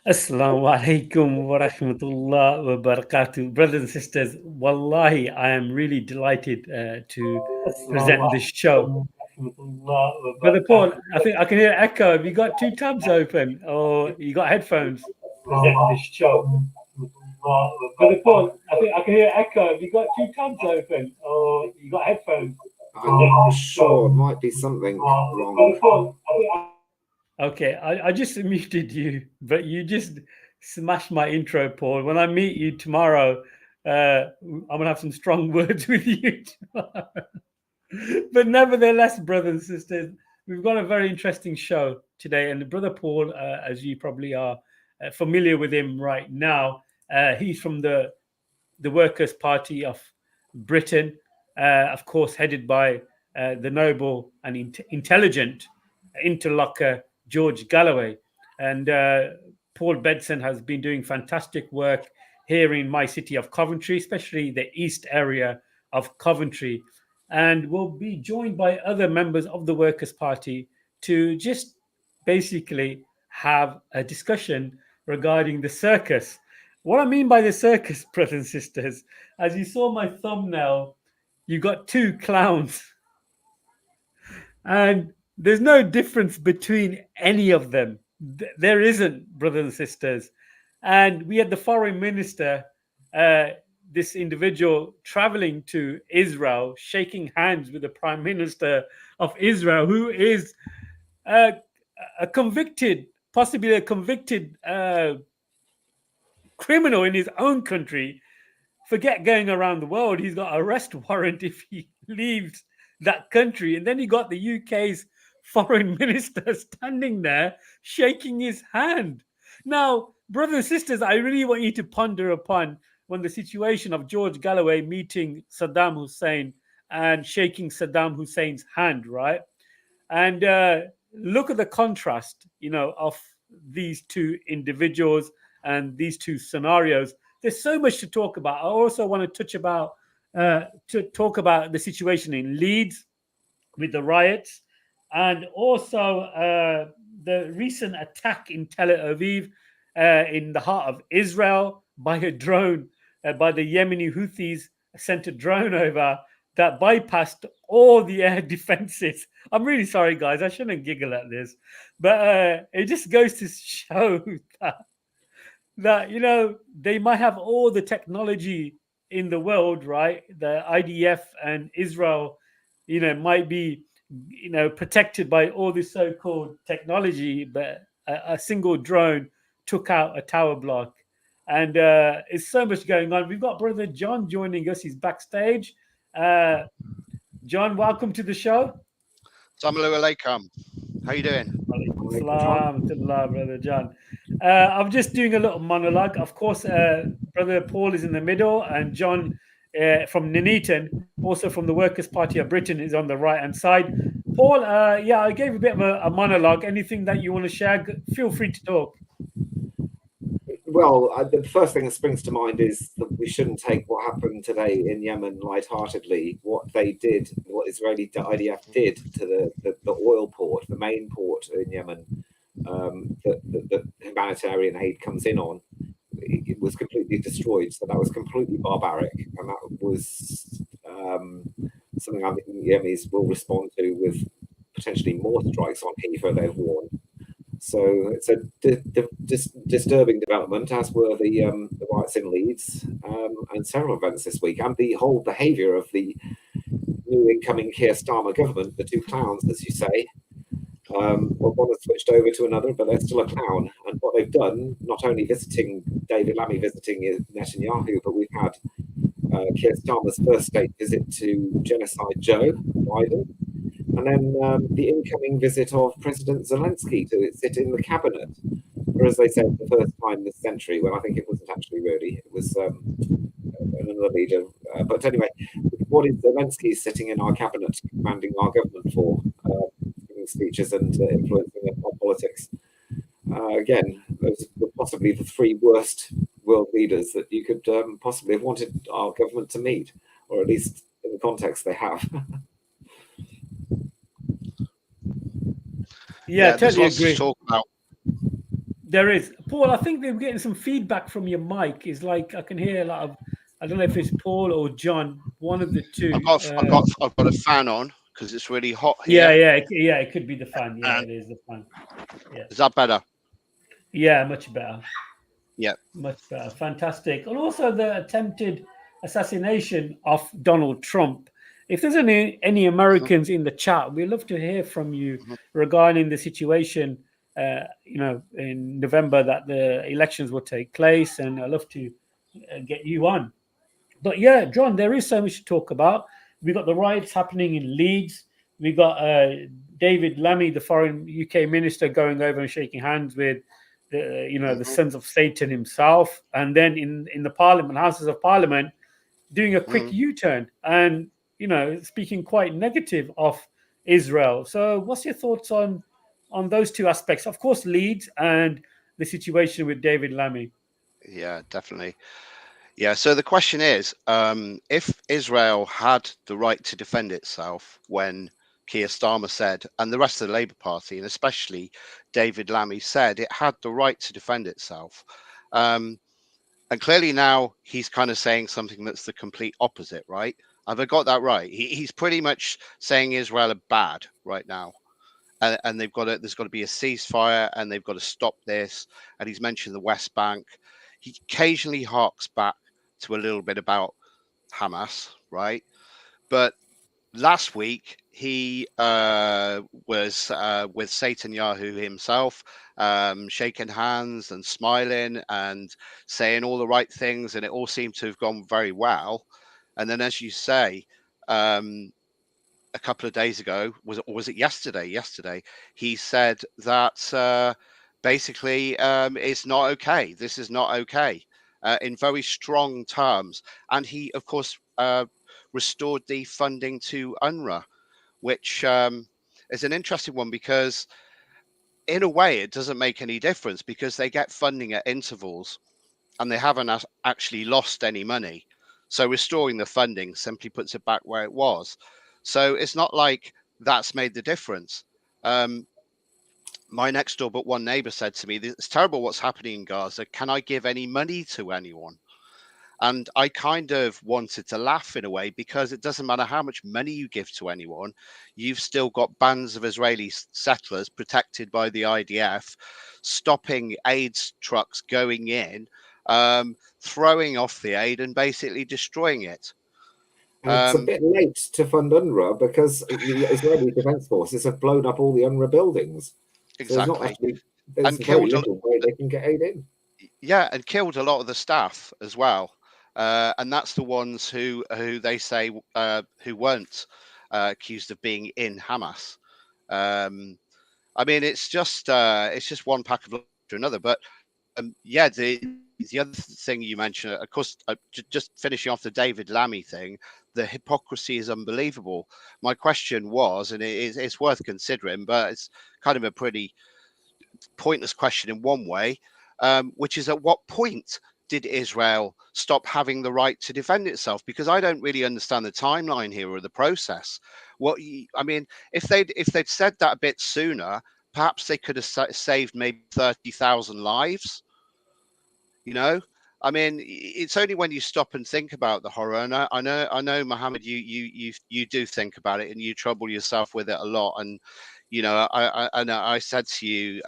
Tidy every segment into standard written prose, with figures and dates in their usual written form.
Assalamu alaikum wa rahmatullah wa barakatuh. Brothers and sisters, wallahi, I am really delighted to present this show. Brother Paul, I think I can hear echo. Have you got two tabs open or you got headphones? Present this show. Brother Paul, I think I can hear echo. Have you got two tabs open or you got headphones? I'm not sure. It might be something wrong. Okay, I just muted you, but you just smashed my intro, Paul. When I meet you tomorrow, I'm gonna have some strong words with you tomorrow. But nevertheless, brothers and sisters, we've got a very interesting show today. And brother Paul, as you probably are familiar with him right now, he's from the Workers' Party of Britain, of course, headed by the noble and intelligent interlocker George Galloway. And Paul Bedson has been doing fantastic work here in my city of Coventry, especially the east area of Coventry. And we'll be joined by other members of the Workers' Party to just basically have a discussion regarding the circus. What I mean by the circus, brothers and sisters, as you saw my thumbnail, you got two clowns, and there's no difference between any of them. There isn't, brothers and sisters. And we had the foreign minister, uh, this individual traveling to Israel, shaking hands with the prime minister of Israel, who is uh, a convicted, possibly a convicted criminal in his own country. Forget going around the world. He's got an arrest warrant if he leaves that country. And then you got the UK's foreign minister standing there shaking his hand. Now, brothers and sisters, I really want you to ponder upon when the situation of George Galloway meeting Saddam Hussein and shaking Saddam Hussein's hand, right? And look at the contrast, of these two individuals and these two scenarios. There's so much to talk about. I also want to talk about the situation in Leeds with the riots, and also the recent attack in Tel Aviv, in the heart of Israel, by a drone, by the Yemeni Houthis sent a drone over that bypassed all the air defenses. I'm really sorry, guys. I shouldn't giggle at this, but it just goes to show that they might have all the technology in the world, right? The IDF and Israel, might be protected by all this so-called technology, but a single drone took out a tower block. And it's so much going on. We've got brother John joining us. He's backstage. uh John, welcome to the show. Assalamu alaikum. How you doing? Salam to Allah, brother John. I'm just doing a little monologue. Of course, brother Paul is in the middle, and John from Nuneaton, also from the Workers' Party of Britain, is on the right hand side. Paul, yeah, I gave a bit of a monologue. Anything that you want to share, feel free to talk. Well, the first thing that springs to mind is that we shouldn't take what happened today in Yemen lightheartedly. What they did, what Israeli IDF did to the oil port, the main port in Yemen, that the humanitarian aid comes in on, it was completely destroyed. So that was completely barbaric, and that was something I think the Yemenis will respond to with potentially more strikes on Haifa, they've warned. So it's a disturbing development, as were the riots in Leeds, and several events this week, and the whole behaviour of the new incoming Keir Starmer government, the two clowns, as you say. Well, one has switched over to another, but they're still a clown. And what they've done, not only visiting David Lammy, visiting Netanyahu, but we've had Keir Starmer's first state visit to Genocide Joe Biden, and then the incoming visit of President Zelensky to sit in the cabinet, or as they said, the first time this century, when I think it wasn't actually really, it was another leader. But anyway, what is Zelensky sitting in our cabinet, commanding our government for, giving speeches and influencing our politics? Again, those were possibly the three worst world leaders that you could possibly have wanted our government to meet, or at least in the context they have. Yeah, totally there's lots agree. to talk about. There is. Paul, I think they're getting some feedback from your mic. It's like I can hear a lot of, I don't know if it's Paul or John, one of the two. I've got a fan on because it's really hot Yeah, here. yeah, it could be the fan. Yeah, And it is the fan. Yeah. is that better? Yeah, much better. Yeah. Much better. Fantastic. And also the attempted assassination of Donald Trump. If there's any Mhm, Americans in the chat, we'd love to hear from you mhm, regarding the situation, in November that the elections will take place. And I'd love to get you on. But yeah, John, there is so much to talk about. We got the riots happening in Leeds. We got David Lammy, the foreign UK minister, going over and shaking hands with the mhm, sons of Satan himself, and then in the Parliament, Houses of Parliament, doing a quick mhm. U-turn and speaking quite negative of Israel. So, what's your thoughts on those two aspects? Of course, Leeds and the situation with David Lammy. Yeah, definitely. Yeah. So the question is, if Israel had the right to defend itself when Keir Starmer said, and the rest of the Labour Party, and especially David Lammy said, it had the right to defend itself. Um, and clearly now he's kind of saying something that's the complete opposite, right? Have I got that right? He's pretty much saying Israel are bad right now. And there's got to be a ceasefire, and they've got to stop this. And he's mentioned the West Bank. He occasionally harks back to a little bit about Hamas, right? But last week he was with Netanyahu himself, shaking hands and smiling and saying all the right things, and it all seemed to have gone very well. And then, as you say, a couple of days ago, was it yesterday? Yesterday, he said that basically it's not okay. This is not okay, in very strong terms. And he, of course, restored the funding to UNRWA, which is an interesting one because, in a way, it doesn't make any difference because they get funding at intervals and they haven't actually lost any money. So restoring the funding simply puts it back where it was. So it's not like that's made the difference. Um, my next door but one neighbor said to me, "It's terrible what's happening in Gaza. Can I give any money to anyone?" And I kind of wanted to laugh in a way because it doesn't matter how much money you give to anyone, you've still got bands of Israeli settlers protected by the IDF, stopping aid trucks going in, throwing off the aid and basically destroying it. And it's a Um, bit late to fund UNRWA because the Israeli Defense Forces have blown up all the UNRWA buildings. So exactly. there's And very killed, little way they can get aid in. yeah, and killed a lot of the staff as well. And that's the ones who they say who weren't accused of being in Hamas. Um, I mean, it's just one pack of lies to another. But yeah, the other thing you mentioned, of course, just finishing off the David Lammy thing, the hypocrisy is unbelievable. My question was, and it's worth considering, but it's kind of a pretty pointless question in one way, which is, at what point did Israel stop having the right to defend itself? Because I don't really understand the timeline here or the process. I mean, if they'd said that a bit sooner, perhaps they could have saved maybe 30,000 lives. You know, I mean, it's only when you stop and think about the horror. And I know, Mohammed, you do think about it and you trouble yourself with it a lot. And I said to you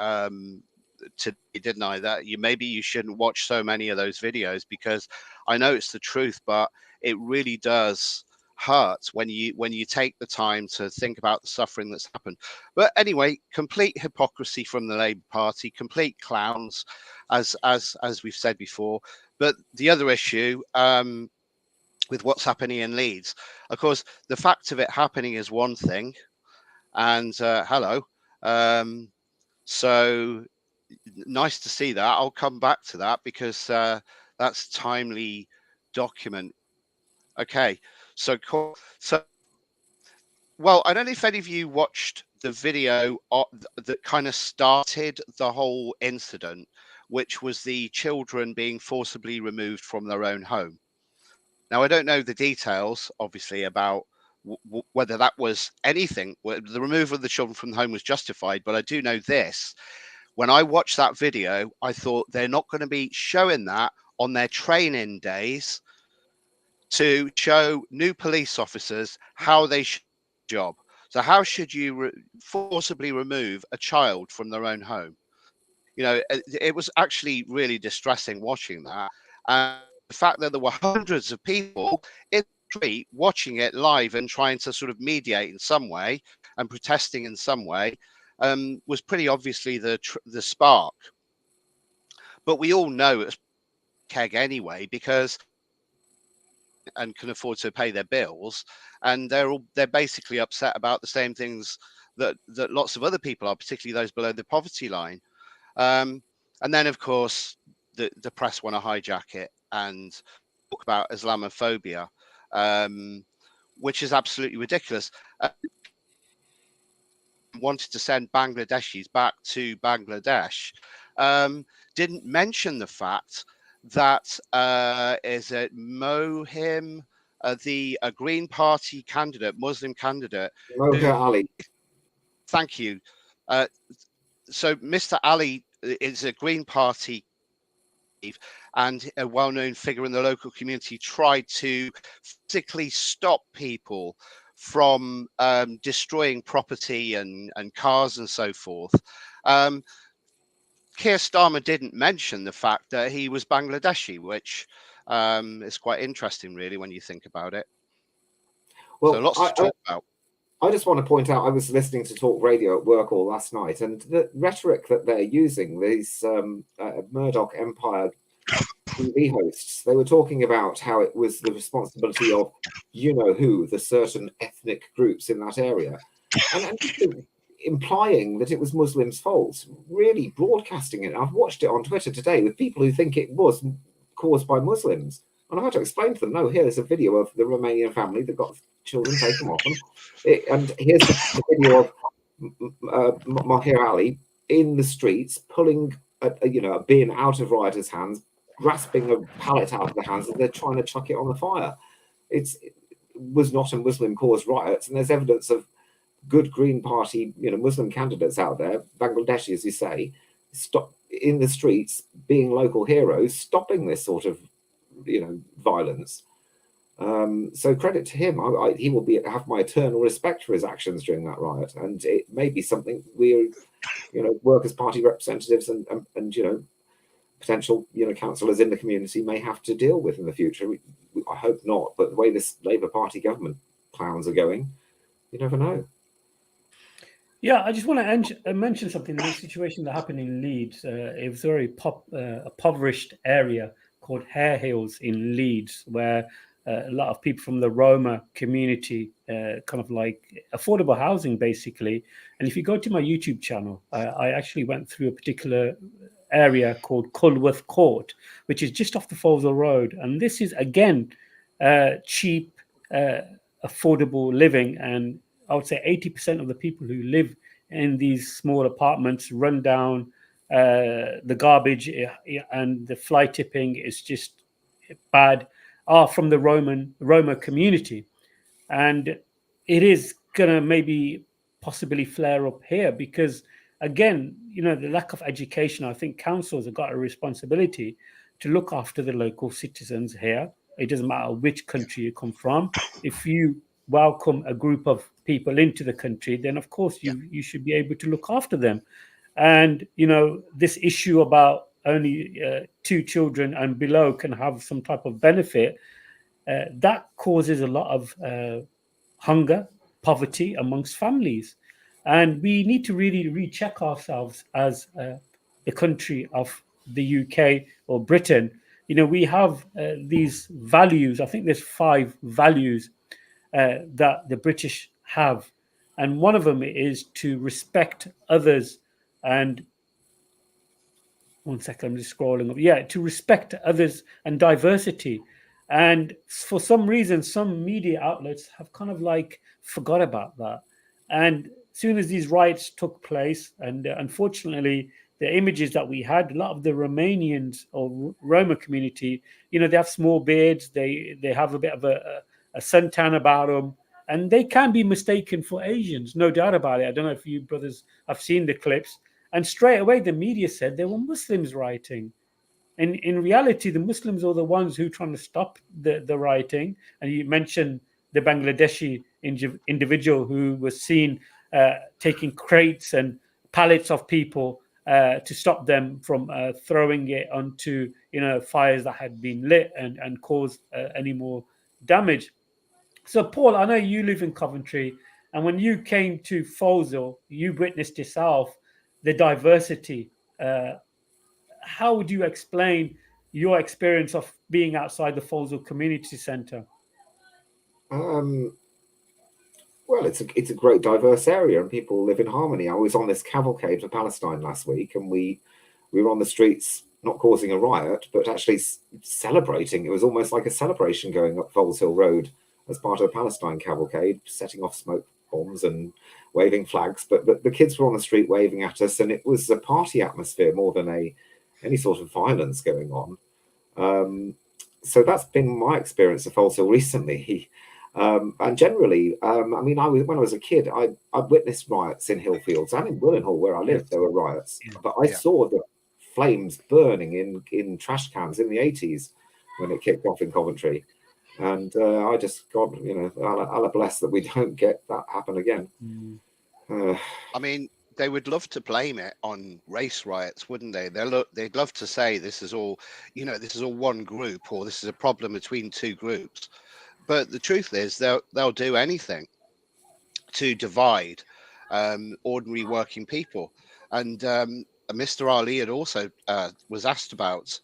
today, didn't I, that maybe you shouldn't watch so many of those videos because I know it's the truth, but it really does hurt when you take the time to think about the suffering that's happened. But anyway, complete hypocrisy from the Labour Party, complete clowns, as we've said before. But the other issue, with what's happening in Leeds, of course, the fact of it happening is one thing, and hello. So nice to see that. I'll come back to that because that's timely document. Okay, so cool. So, well, I don't know if any of you watched the video that kind of started the whole incident, which was the children being forcibly removed from their own home. Now, I don't know the details, obviously, about whether that was anything, the removal of the children from the home was justified, but I do know this. when I watched that video, I thought they're not going to be showing that on their training days to show new police officers how they should do their job. So how should you forcibly remove a child from their own home? You know, it was actually really distressing watching that. And the fact that there were hundreds of people in the street watching it live and trying to sort of mediate in some way and protesting in some way was pretty obviously the spark. But we all know it's keg anyway, because and can afford to pay their bills, and they're basically upset about the same things that lots of other people are, particularly those below the poverty line. And then, of course, the press want to hijack it and talk about Islamophobia, which is absolutely ridiculous. Wanted to send Bangladeshis back to Bangladesh, didn't mention the fact that is it Mohim, the Green Party candidate, Muslim candidate. Mohammed Ali. Thank you. So Mr. Ali is a Green Party and a well-known figure in the local community, tried to physically stop people from destroying property and cars and so forth. Keir Starmer didn't mention the fact that he was Bangladeshi, which is quite interesting, really, when you think about it. Well, so lots to talk about. I just want to point out, I was listening to talk radio at work all last night, and the rhetoric that they're using, these Murdoch Empire TV hosts, they were talking about how it was the responsibility of you-know-who, the certain ethnic groups in that area, and implying that it was Muslims' fault, really broadcasting it. I've watched it on Twitter today with people who think it was caused by Muslims. And I had to explain to them, no, here's a video of the Romanian family that got children taken off them. And here's the video of Mohammed Ali in the streets, pulling a bin out of rioters' hands, grasping a pallet out of their hands, and they're trying to chuck it on the fire. It was not a Muslim-caused riot, and there's evidence of good Green Party, Muslim candidates out there, Bangladeshi, as you say, stop in the streets, being local heroes, stopping this sort of violence. So credit to him. He will have my eternal respect for his actions during that riot, and it may be something we, Workers' Party representatives and potential councillors in the community may have to deal with in the future. I hope not, but the way this Labour Party government plans are going, you never know. Yeah, I just want to mention something. The situation that happened in Leeds, it was a very impoverished area called Hare Hills in Leeds, where a lot of people from the Roma community, kind of like affordable housing, basically. And if you go to my YouTube channel, I actually went through a particular area called Culworth Court, which is just off the Folesall Road. And this is, again, cheap, affordable living. And I would say 80% of the people who live in these small apartments, run down, the garbage and the fly tipping is just bad, are from the Roma community. And it is going to maybe possibly flare up here because, again, the lack of education. I think councils have got a responsibility to look after the local citizens here. It doesn't matter which country you come from. If you welcome a group of people into the country, then of course you should be able to look after them. And this issue about only 2 children and below can have some type of benefit, that causes a lot of hunger, poverty amongst families. And we need to really recheck ourselves as the country of the UK or Britain. We have these values. I think there's 5 values that the British have. And one of them is to respect others. And one second, I'm just scrolling up. Yeah, to respect others and diversity. And for some reason, some media outlets have kind of like forgot about that. And as soon as these riots took place, and unfortunately, the images that we had, a lot of the Romanians or Roma community, they have small beards, they have a bit of a suntan about them, and they can be mistaken for Asians, no doubt about it. I don't know if you brothers have seen the clips. And straight away, the media said there were Muslims rioting. And in reality, the Muslims are the ones who are trying to stop the rioting. And you mentioned the Bangladeshi individual who was seen taking crates and pallets of people to stop them from throwing it onto fires that had been lit and cause any more damage. So, Paul, I know you live in Coventry, and when you came to Foleshill, you witnessed yourself the diversity. How would you explain your experience of being outside the Foleshill Community Centre? Um, well, it's a great diverse area, and people live in harmony. I was on this cavalcade for Palestine last week, and we were on the streets, not causing a riot, but actually celebrating. It was almost like a celebration going up Foleshill Road as part of a Palestine cavalcade, setting off smoke bombs and waving flags. But the kids were on the street waving at us, and it was a party atmosphere more than any sort of violence going on. So that's been my experience of Foleshill recently. And generally, I mean, when I was a kid, I witnessed riots in Hillfields and in Willenhall, where I lived. There were riots, but I saw the flames burning in trash cans in the 80s when it kicked off in Coventry. And I just, God, Allah bless that we don't get that happen again. I mean, they would love to blame it on race riots, wouldn't they? They'd love to say this is all one group, or this is a problem between two groups. But the truth is, they'll do anything to divide ordinary working people. And Mr. Ali had also was asked about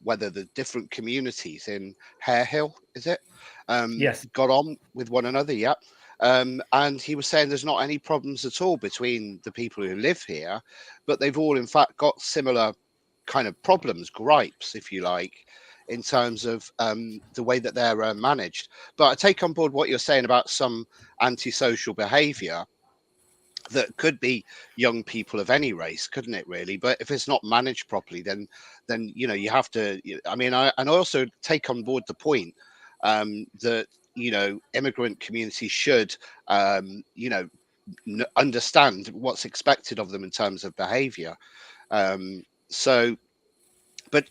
whether the different communities in Hare Hill, is it, Yes, got on with one another. Yeah. And he was saying there's not any problems at all between the people who live here, but they've all in fact got similar kind of problems, gripes, if you like, in terms of the way that they're managed. But I take on board what you're saying about some antisocial behaviour that could be young people of any race, couldn't it, really? But if it's not managed properly, then you have to. I mean, I also take on board the point that immigrant communities should understand what's expected of them in terms of behaviour. But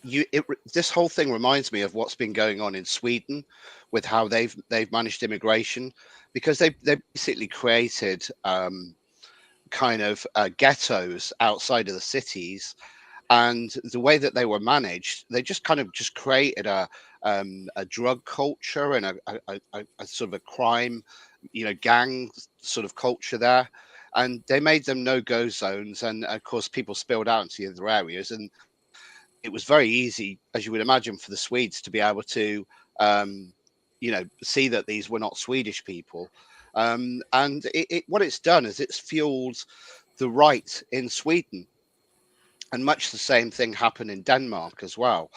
this whole thing reminds me of what's been going on in Sweden with how they've managed immigration, because they basically created kind of ghettos outside of the cities, and the way that they were managed, they just created a drug culture and a sort of a crime, gang sort of culture there, and they made them no-go zones, and of course people spilled out into the other areas, and it was very easy, as you would imagine, for the Swedes to be able to, see that these were not Swedish people. And what it's done is it's fueled the right in Sweden. And much the same thing happened in Denmark as well,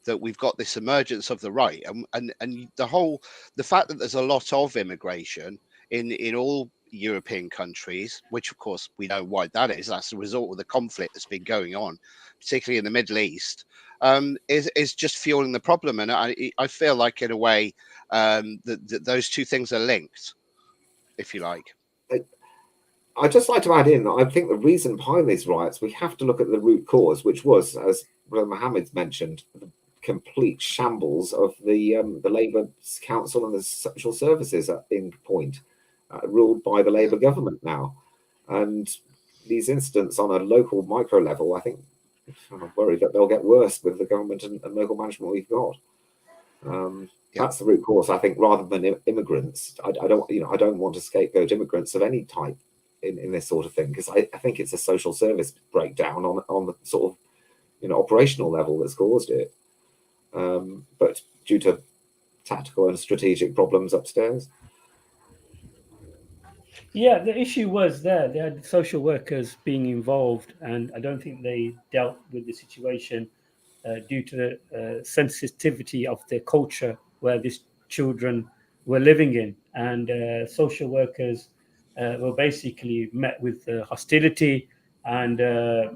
that we've got this emergence of the right. And the fact that there's a lot of immigration in all European countries, which of course we know why that is. That's a result of the conflict that's been going on, particularly in the Middle East, is just fueling the problem. And I feel like, in a way, that those two things are linked, if you like. I'd just like to add in that I think the reason behind these riots, we have to look at the root cause, which was, as Brother Mohammed mentioned, the complete shambles of the Labour Council and the social services in point, ruled by the Labour government now. And these incidents on a local micro level, I think, I'm worried that they'll get worse with the government and local management we've got. That's the root cause, I think, rather than immigrants. I don't want to scapegoat immigrants of any type in this sort of thing, because I think it's a social service breakdown on the sort of operational level that's caused it, but due to tactical and strategic problems upstairs. Yeah, the issue was there. They had social workers being involved, and I don't think they dealt with the situation due to the sensitivity of their culture where these children were living in. And social workers were basically met with hostility, and they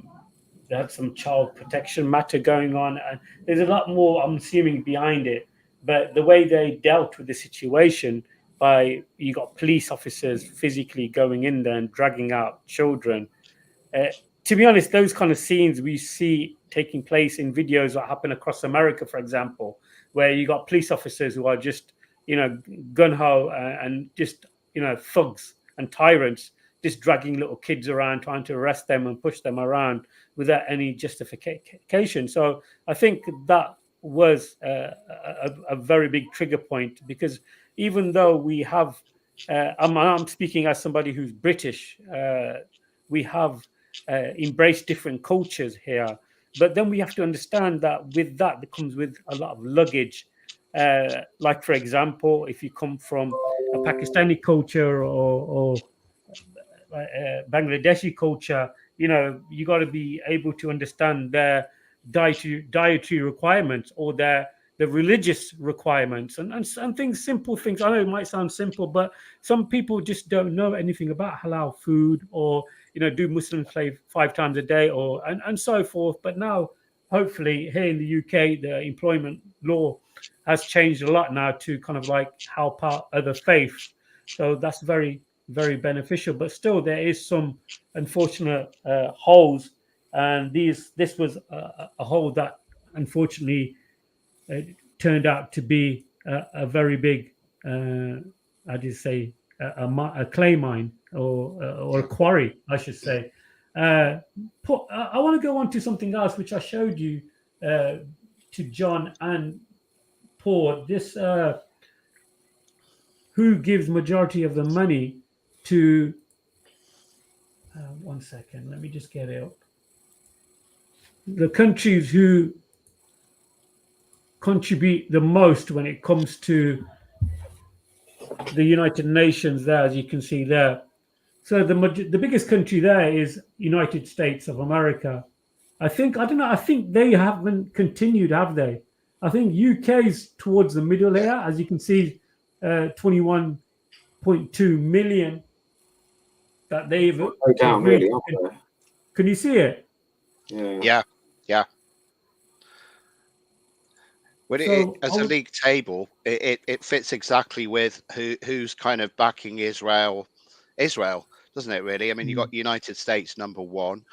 had some child protection matter going on. And there's a lot more, I'm assuming, behind it. But the way they dealt with the situation, you got police officers physically going in there and dragging out children. to be honest, those kind of scenes we see taking place in videos that happen across America, for example, where you got police officers who are just, gun ho and just, thugs and tyrants, just dragging little kids around, trying to arrest them and push them around without any justification. So I think that was a very big trigger point, because even though we have, I'm speaking as somebody who's British, we have embraced different cultures here. But then we have to understand that with that, there comes with a lot of luggage. Like, for example, if you come from a Pakistani culture or Bangladeshi culture, you got to be able to understand their dietary requirements or the religious requirements and things, simple things. I know it might sound simple, but some people just don't know anything about halal food, or do Muslims pray 5 times a day, and so forth. But now, hopefully, here in the UK, the employment law has changed a lot now to kind of like help out other faiths. So that's very, very beneficial. But still, there is some unfortunate holes, and this was a hole that unfortunately turned out to be a very big, how do you say, a clay mine or a quarry, I should say. I want to go on to something else which I showed you to John and Paul. This who gives majority of the money to. One second, let me just get it up. The countries who contribute the most when it comes to the United Nations there, as you can see there. So the biggest country there is United States of America. I don't know, I think they haven't continued, have they? I think UK's towards the middle here, as you can see, 21.2 million that they've down really, aren't they? Can you see it? Yeah. When as a league table, it fits exactly with who's kind of backing Israel, doesn't it? Really, I mean, you got United States number 1,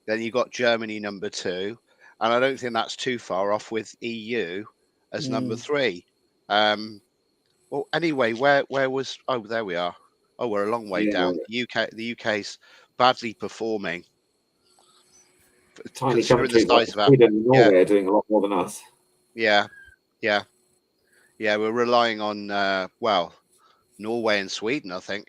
then you got Germany number 2, and I don't think that's too far off with EU as number 3. Well, anyway, where was? Oh, there we are. Oh, we're a long way down. The UK's badly performing. Tiny countries like Sweden and Norway are doing a lot more than us. Yeah. We're relying on Norway and Sweden, I think.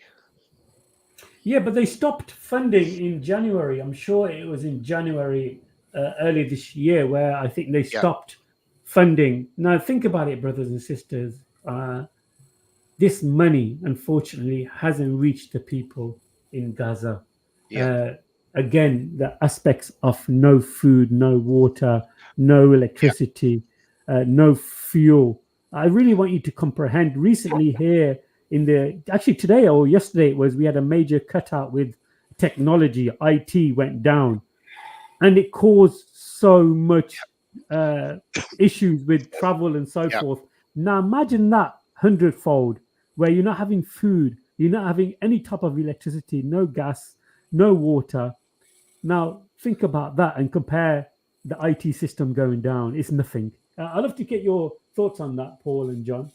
Yeah, but they stopped funding in January. I'm sure it was in January earlier this year where I think they stopped funding. Now think about it, brothers and sisters. This money, unfortunately, hasn't reached the people in Gaza. Again, the aspects of no food, no water, no electricity, no fuel. I really want you to comprehend. Recently here actually today or yesterday we had a major cutout with technology. IT went down and it caused so much issues with travel and so forth. Now imagine that 100-fold, where you're not having food, you're not having any type of electricity, no gas, no water. Now think about that and compare the IT system going down. It's nothing. I'd love to get your thoughts on that, Paul and John.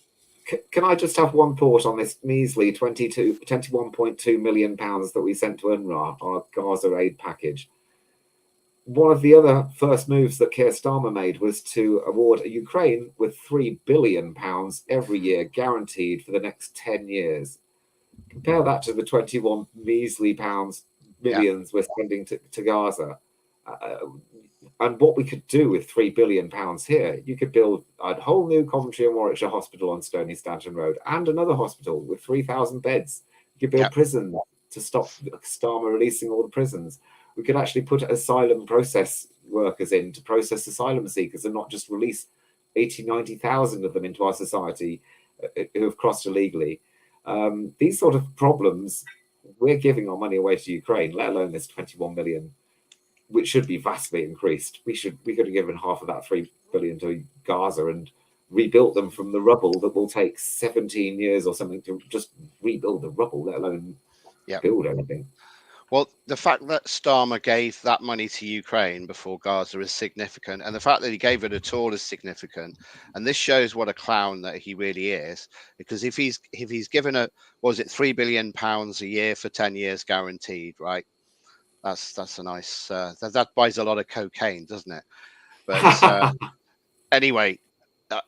Can I just have one thought on this measly 21.2 million pounds that we sent to UNRWA, our Gaza aid package? One of the other first moves that Keir Starmer made was to award Ukraine with £3 billion every year, guaranteed for the next 10 years. Compare that to the 21 measly millions we're spending to Gaza. And what we could do with £3 billion here, you could build a whole new Coventry and Warwickshire hospital on Stony Stanton Road and another hospital with 3,000 beds. You could build prisons to stop Starmer releasing all the prisons. We could actually put asylum process workers in to process asylum seekers and not just release 80,000, 90,000 of them into our society who have crossed illegally. These sort of problems, we're giving our money away to Ukraine, let alone this 21 million, which should be vastly increased. We could have given half of that 3 billion to Gaza and rebuilt them from the rubble that will take 17 years or something to just rebuild the rubble, let alone build anything. Well, the fact that Starmer gave that money to Ukraine before Gaza is significant, and the fact that he gave it at all is significant. And this shows what a clown that he really is. Because if he's given £3 billion a year for 10 years guaranteed, right? That's a nice that buys a lot of cocaine, doesn't it? But anyway,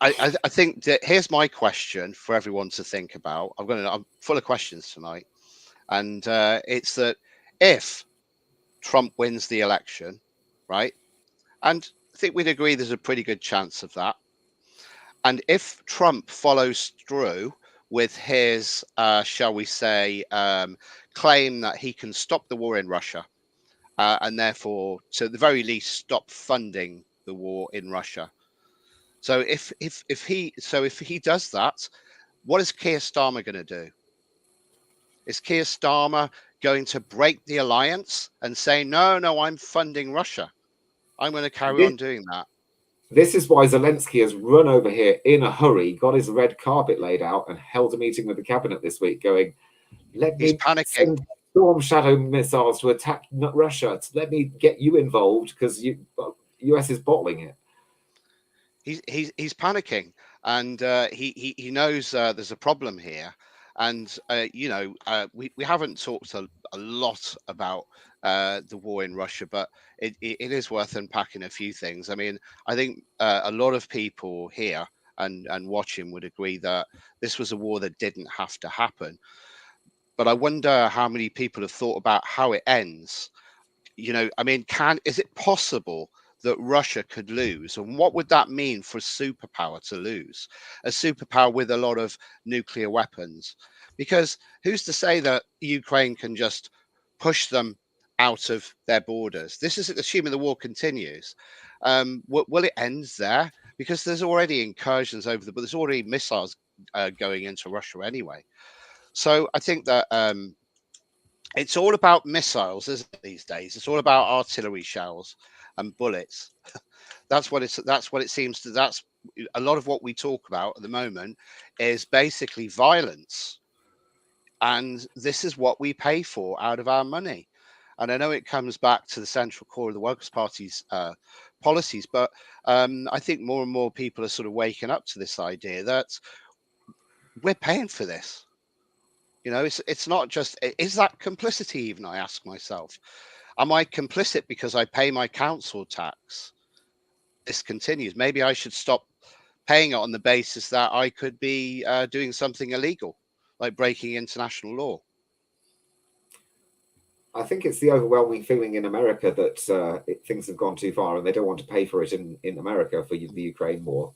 I think that here's my question for everyone to think about. I'm full of questions tonight, and it's that if Trump wins the election, right? And I think we'd agree there's a pretty good chance of that. And if Trump follows through with his, shall we say, claim that he can stop the war in Russia, and therefore, to the very least, stop funding the war in Russia. So if he does that, what is Keir Starmer going to do? Is Keir Starmer going to break the alliance and say, no, I'm funding Russia? I'm going to carry on doing that. This is why Zelensky has run over here in a hurry, got his red carpet laid out, and held a meeting with the cabinet this week going, let me send Storm Shadow missiles to attack Russia. Let me get you involved because US is bottling it. He's panicking, and he knows there's a problem here. And we haven't talked a lot about the war in Russia, but it is worth unpacking a few things. I mean, I think a lot of people here and watching would agree that this was a war that didn't have to happen. But I wonder how many people have thought about how it ends. I mean, is it possible that Russia could lose? And what would that mean for a superpower to lose? A superpower with a lot of nuclear weapons? Because who's to say that Ukraine can just push them out of their borders? This is assuming the war continues. Will it end there? Because there's already incursions over but there's already missiles going into Russia anyway. So I think that it's all about missiles, isn't it, these days? It's all about artillery shells and bullets. That's what it seems to. That's a lot of what we talk about at the moment is basically violence, and this is what we pay for out of our money. And I know it comes back to the central core of the Workers' Party's policies, but I think more and more people are sort of waking up to this idea that we're paying for this. It's not just, is that complicity even, I ask myself. Am I complicit because I pay my council tax? This continues. Maybe I should stop paying it on the basis that I could be doing something illegal, like breaking international law. I think it's the overwhelming feeling in America that things have gone too far and they don't want to pay for it in America for the Ukraine war.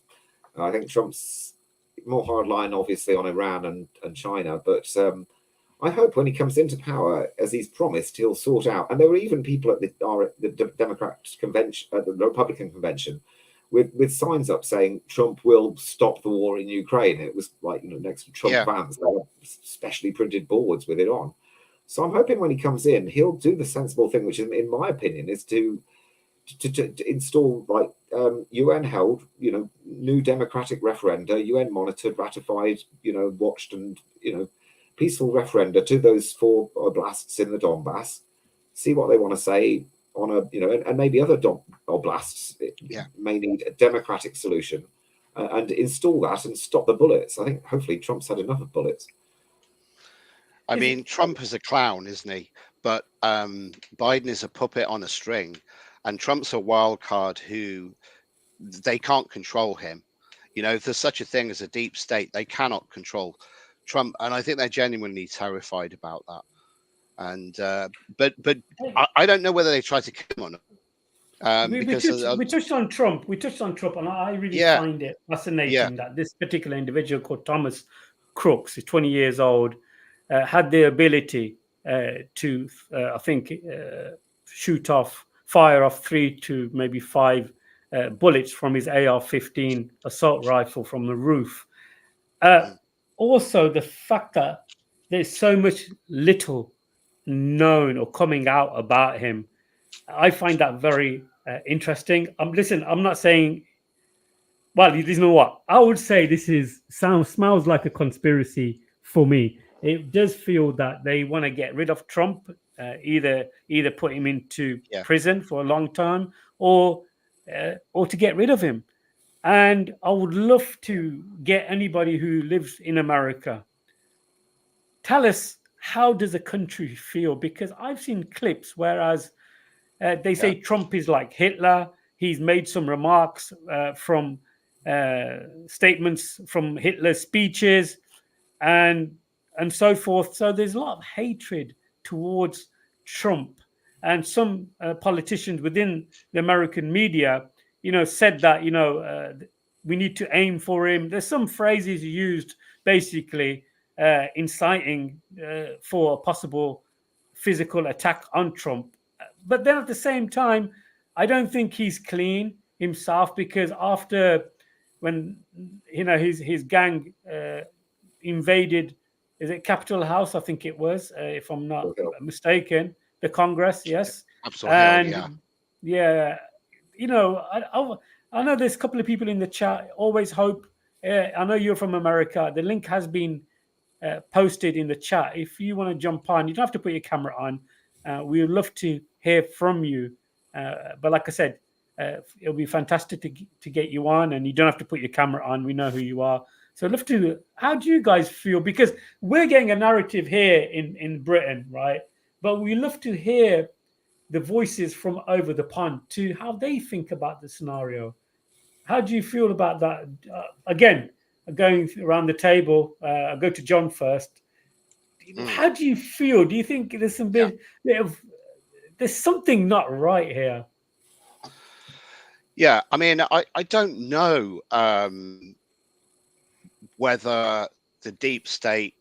I think Trump's more hardline, obviously, on Iran and China, but I hope when he comes into power, as he's promised, he'll sort out. And there were even people at the Democrat convention, at the Republican convention, with signs up saying Trump will stop the war in Ukraine. It was like next to Trump vans, there were specially printed boards with it on. So I'm hoping when he comes in, he'll do the sensible thing, which, in my opinion, is to install like UN-held, new democratic referenda, UN-monitored, ratified, watched, and peaceful referenda to those 4 oblasts in the Donbass. See what they want to say on and maybe other oblasts may need a democratic solution, and install that and stop the bullets. I think hopefully Trump's had enough of bullets. I mean, Trump is a clown, isn't he? But Biden is a puppet on a string, and Trump's a wild card who they can't control him. If there's such a thing as a deep state, they cannot control Trump, and I think they're genuinely terrified about that. And but I don't know whether they try to kill him or not. We touched on Trump. And I really find it fascinating that this particular individual called Thomas Crooks, is 20 years old, had the ability to, I think, fire off 3 to maybe 5 bullets from his AR-15 assault rifle from the roof. Also, the fact that there's so much little known or coming out about him, I find that very interesting. I'm not saying, well, you know what? I would say this smells like a conspiracy for me. It does feel that they want to get rid of Trump either put him into Yeah. prison for a long time, or to get rid of him. And I would love to get anybody who lives in America, tell us, how does the country feel? Because I've seen clips, whereas they say Trump is like Hitler. He's made some remarks from statements from Hitler's speeches, and so forth. So there's a lot of hatred towards Trump, and some politicians within the American media, said that we need to aim for him. There's some phrases used, basically inciting for a possible physical attack on Trump. But then at the same time, I don't think he's clean himself, because after when his gang invaded, is it Capitol House? I think it was, if I'm not mistaken, the Congress. Yes, absolutely. And yeah, I know there's a couple of people in the chat. Always hope. I know you're from America. The link has been posted in the chat. If you want to jump on, you don't have to put your camera on. We would love to hear from you. But like I said, it'll be fantastic to get you on, and you don't have to put your camera on. We know who you are. So I'd love to. How do you guys feel? Because we're getting a narrative here in Britain, right? But we love to hear the voices from over the pond to how they think about the scenario. How do you feel about that? Again, going around the table, I'll go to John first. How do you feel? Do you think there's some bit of there's something not right here? Yeah, I mean, I don't know whether the deep state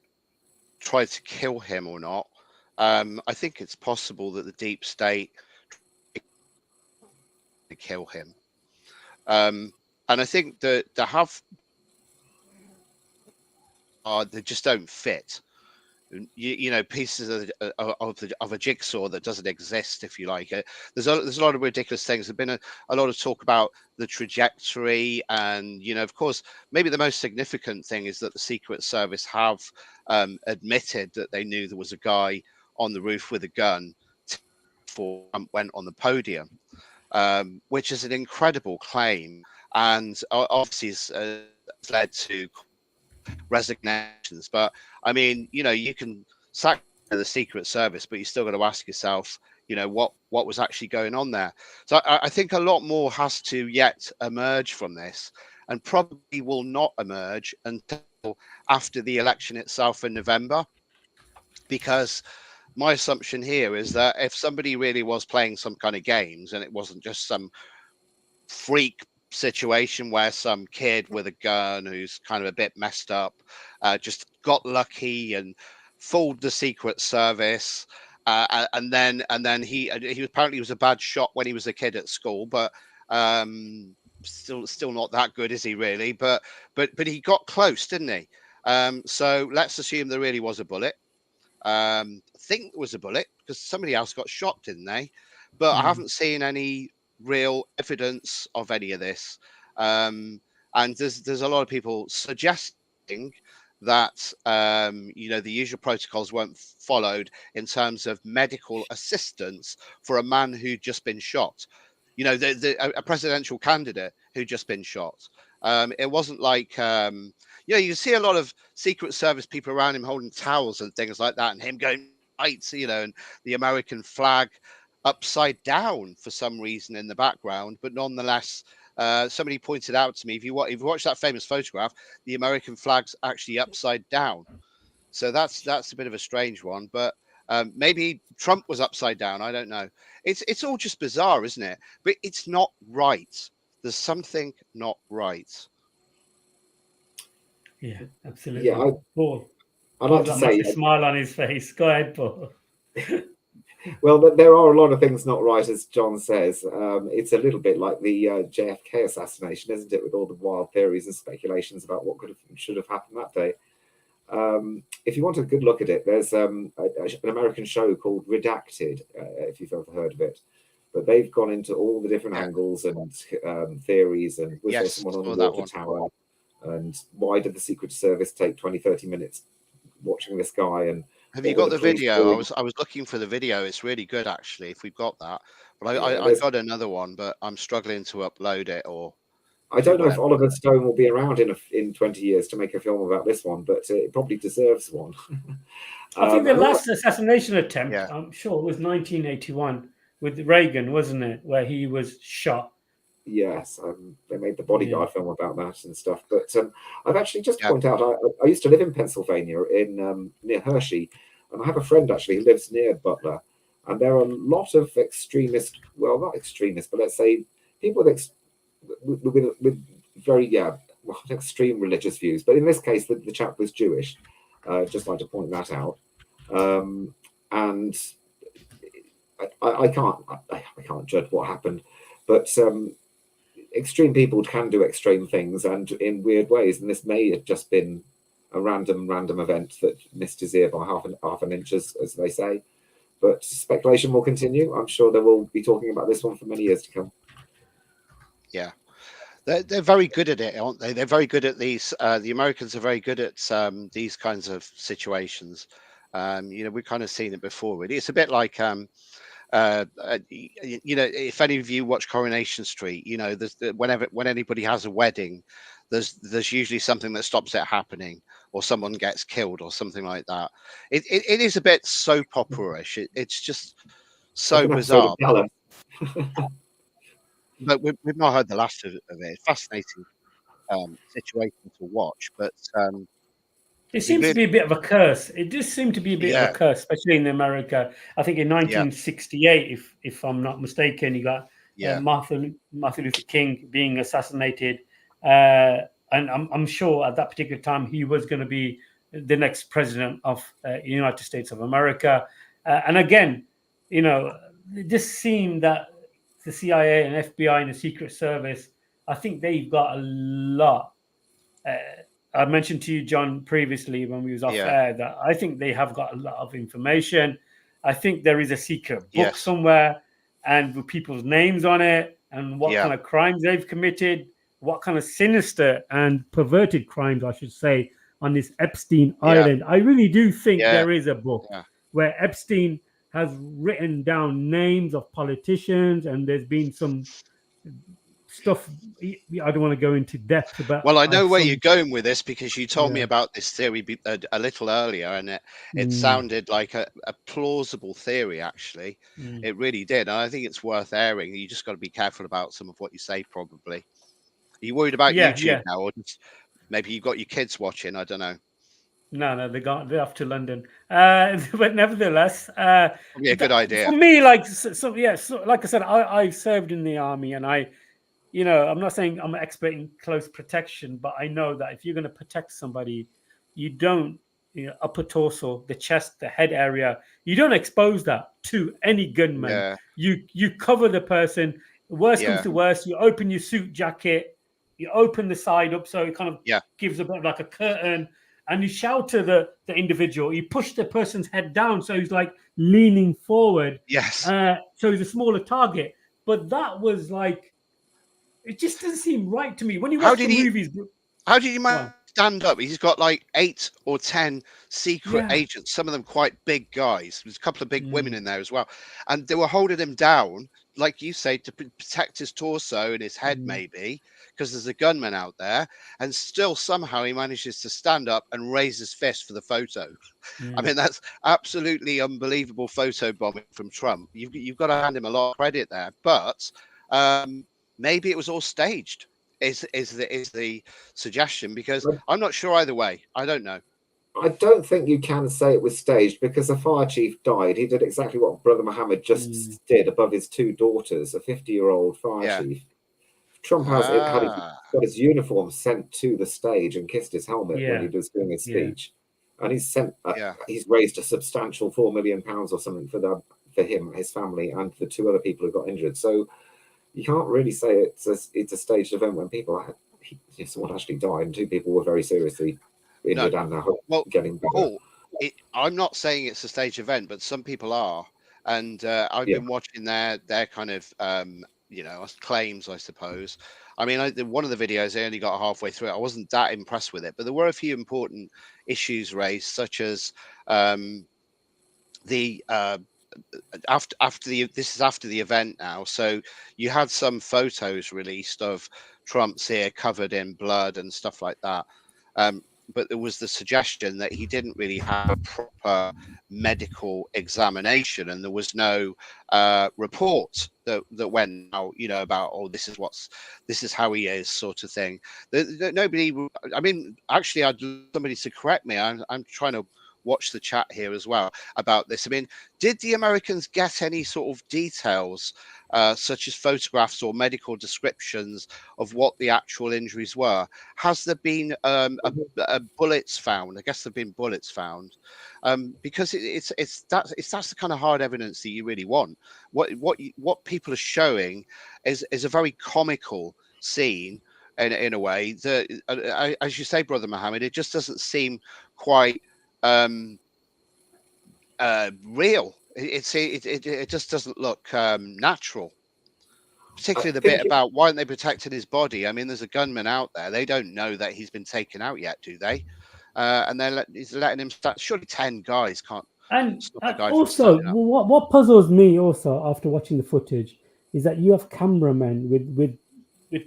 tried to kill him or not. I think it's possible that the deep state tried to kill him. And I think that they just don't fit. Pieces of a jigsaw that doesn't exist, if you like. There's a lot of ridiculous things. There's been a lot of talk about the trajectory, and of course, maybe the most significant thing is that the Secret Service have admitted that they knew there was a guy on the roof with a gun before Trump went on the podium, which is an incredible claim, and obviously has led to resignations. But I mean, you can sack the Secret Service, but you still got to ask yourself, what was actually going on there. So I think a lot more has to yet emerge from this, and probably will not emerge until after the election itself in November, because my assumption here is that if somebody really was playing some kind of games, and it wasn't just some freak situation where some kid with a gun who's kind of a bit messed up just got lucky and fooled the Secret Service, and then he apparently was a bad shot when he was a kid at school, but still not that good, is he really? But he got close, didn't he? So let's assume there really was a bullet. I think there was a bullet because somebody else got shot, didn't they? But I haven't seen any real evidence of any of this, and there's a lot of people suggesting that the usual protocols weren't followed in terms of medical assistance for a man who'd just been shot. A presidential candidate who'd just been shot. It wasn't like you see a lot of Secret Service people around him holding towels and things like that, and him going right, and the American flag upside down for some reason in the background. But nonetheless, somebody pointed out to me, if you watch that famous photograph, the American flag's actually upside down. So that's a bit of a strange one. But maybe Trump was upside down. I don't know. It's all just bizarre, isn't it? But it's not right. There's something not right. Yeah, absolutely. Yeah, Paul, I'd like to say, a smile on his face. Go ahead, Paul. Well, there are a lot of things not right, as John says. It's a little bit like the JFK assassination, isn't it, with all the wild theories and speculations about what should have happened that day. If you want a good look at it, there's an American show called Redacted, if you've ever heard of it. But they've gone into all the different angles and theories, and was there someone on the water tower, and why did the Secret Service take 20-30 minutes watching this guy, and Have you got the video? I was looking for the video. It's really good, actually. If we've got that, but I got another one, but I'm struggling to upload it. Or I don't know if Oliver Stone will be around in 20 years to make a film about this one, but it probably deserves one. I think the last assassination attempt, I'm sure, was 1981 with Reagan, wasn't it, where he was shot? Yes, they made the Bodyguard film about that and stuff. But I've actually just to point out, I used to live in Pennsylvania, in near Hershey, and I have a friend actually who lives near Butler, and there are a lot of extremist, well, not extremists, but let's say people with very extreme religious views. But in this case, the chap was Jewish. Just like to point that out, and I can't judge what happened, but extreme people can do extreme things and in weird ways, and this may have just been a random event that missed his ear by half an inch, as they say. But speculation will continue. I'm sure they will be talking about this one for many years to come. Yeah, they're very good at it, aren't they? They're very good at these. The Americans are very good at these kinds of situations. We've kind of seen it before. Really, it's a bit like if any of you watch Coronation Street, there's when anybody has a wedding, there's usually something that stops it happening, or someone gets killed, or something like that. It is a bit soap opera-ish. It's just so bizarre. But we've not heard the last of it. It's fascinating situation to watch, but it seems to be a bit of a curse. It does seem to be a bit of a curse, especially in America. I think in 1968, if I'm not mistaken, you got Martin Luther King being assassinated, and I'm sure at that particular time he was going to be the next president of the United States of America. And again, it just seemed that the CIA and FBI and the Secret Service, I think they've got a lot. I mentioned to you, John, previously when we was off air, that I think they have got a lot of information. I think there is a secret book somewhere, and with people's names on it, and what kind of crimes they've committed, what kind of sinister and perverted crimes, I should say, on this Epstein Island. I really do think there is a book where Epstein has written down names of politicians, and there's been some stuff I don't want to go into depth about. Well, I know where you're going with this, because you told me about this theory a little earlier, and it sounded like a plausible theory. Actually, it really did, and I think it's worth airing. You just got to be careful about some of what you say. Probably, are you worried about YouTube now, or just maybe you got your kids watching? I don't know. No, they're off to London. But nevertheless, probably a good idea for me. Like like I said, I served in the army, and I'm not saying I'm an expert in close protection, but I know that if you're going to protect somebody, you don't, upper torso, the chest, the head area, you don't expose that to any gunman. You cover the person. Worst comes to worst, you open your suit jacket, you open the side up so it kind of gives a bit of like a curtain, and you shout to the individual. You push the person's head down so he's like leaning forward. So he's a smaller target. But that was like, it just doesn't seem right to me. When you watch the movies, how did you stand up? He's got like 8 or 10 secret agents, some of them quite big guys. There's a couple of big women in there as well. And they were holding him down, like you say, to protect his torso and his head, maybe, because there's a gunman out there. And still somehow he manages to stand up and raise his fist for the photo. I mean, that's absolutely unbelievable photo bombing from Trump. You've got to hand him a lot of credit there. But maybe it was all staged, is the suggestion, because I'm not sure either way. I don't know. I don't think you can say it was staged, because the fire chief died. He did exactly what Brother Mohammed just did above his 2 daughters, a 50-year-old fire chief. Trump got his uniform sent to the stage and kissed his helmet when he was doing his speech. And he's raised a substantial £4 million or something for him, his family, and the 2 other people who got injured. So you can't really say it's a staged event when someone actually died and 2 people were very seriously injured and getting better. I'm not saying it's a staged event, but some people are, and I've been watching their kind of claims, I suppose. I mean, one of the videos I only got halfway through. I wasn't that impressed with it, but there were a few important issues raised, such as the after the event now. So you had some photos released of Trump's ear covered in blood and stuff like that. But there was the suggestion that he didn't really have a proper medical examination, and there was no report that went out, about, oh, this is how he is, sort of thing. Nobody. I mean, actually, I'd love somebody to correct me. I'm trying to watch the chat here as well about this. I mean, did the Americans get any sort of details, such as photographs or medical descriptions of what the actual injuries were? Has there been bullets found? I guess there've been bullets found, because that's the kind of hard evidence that you really want. What people are showing is a very comical scene in a way that, as you say, Brother Mohammed, it just doesn't seem quite real. It just doesn't look natural, particularly the bit about why aren't they protecting his body. I mean, there's a gunman out there. They don't know that he's been taken out yet, do they? And he's letting him start. Surely 10 guys can't stop the guy from also, standing up. what puzzles me also after watching the footage is that you have cameramen with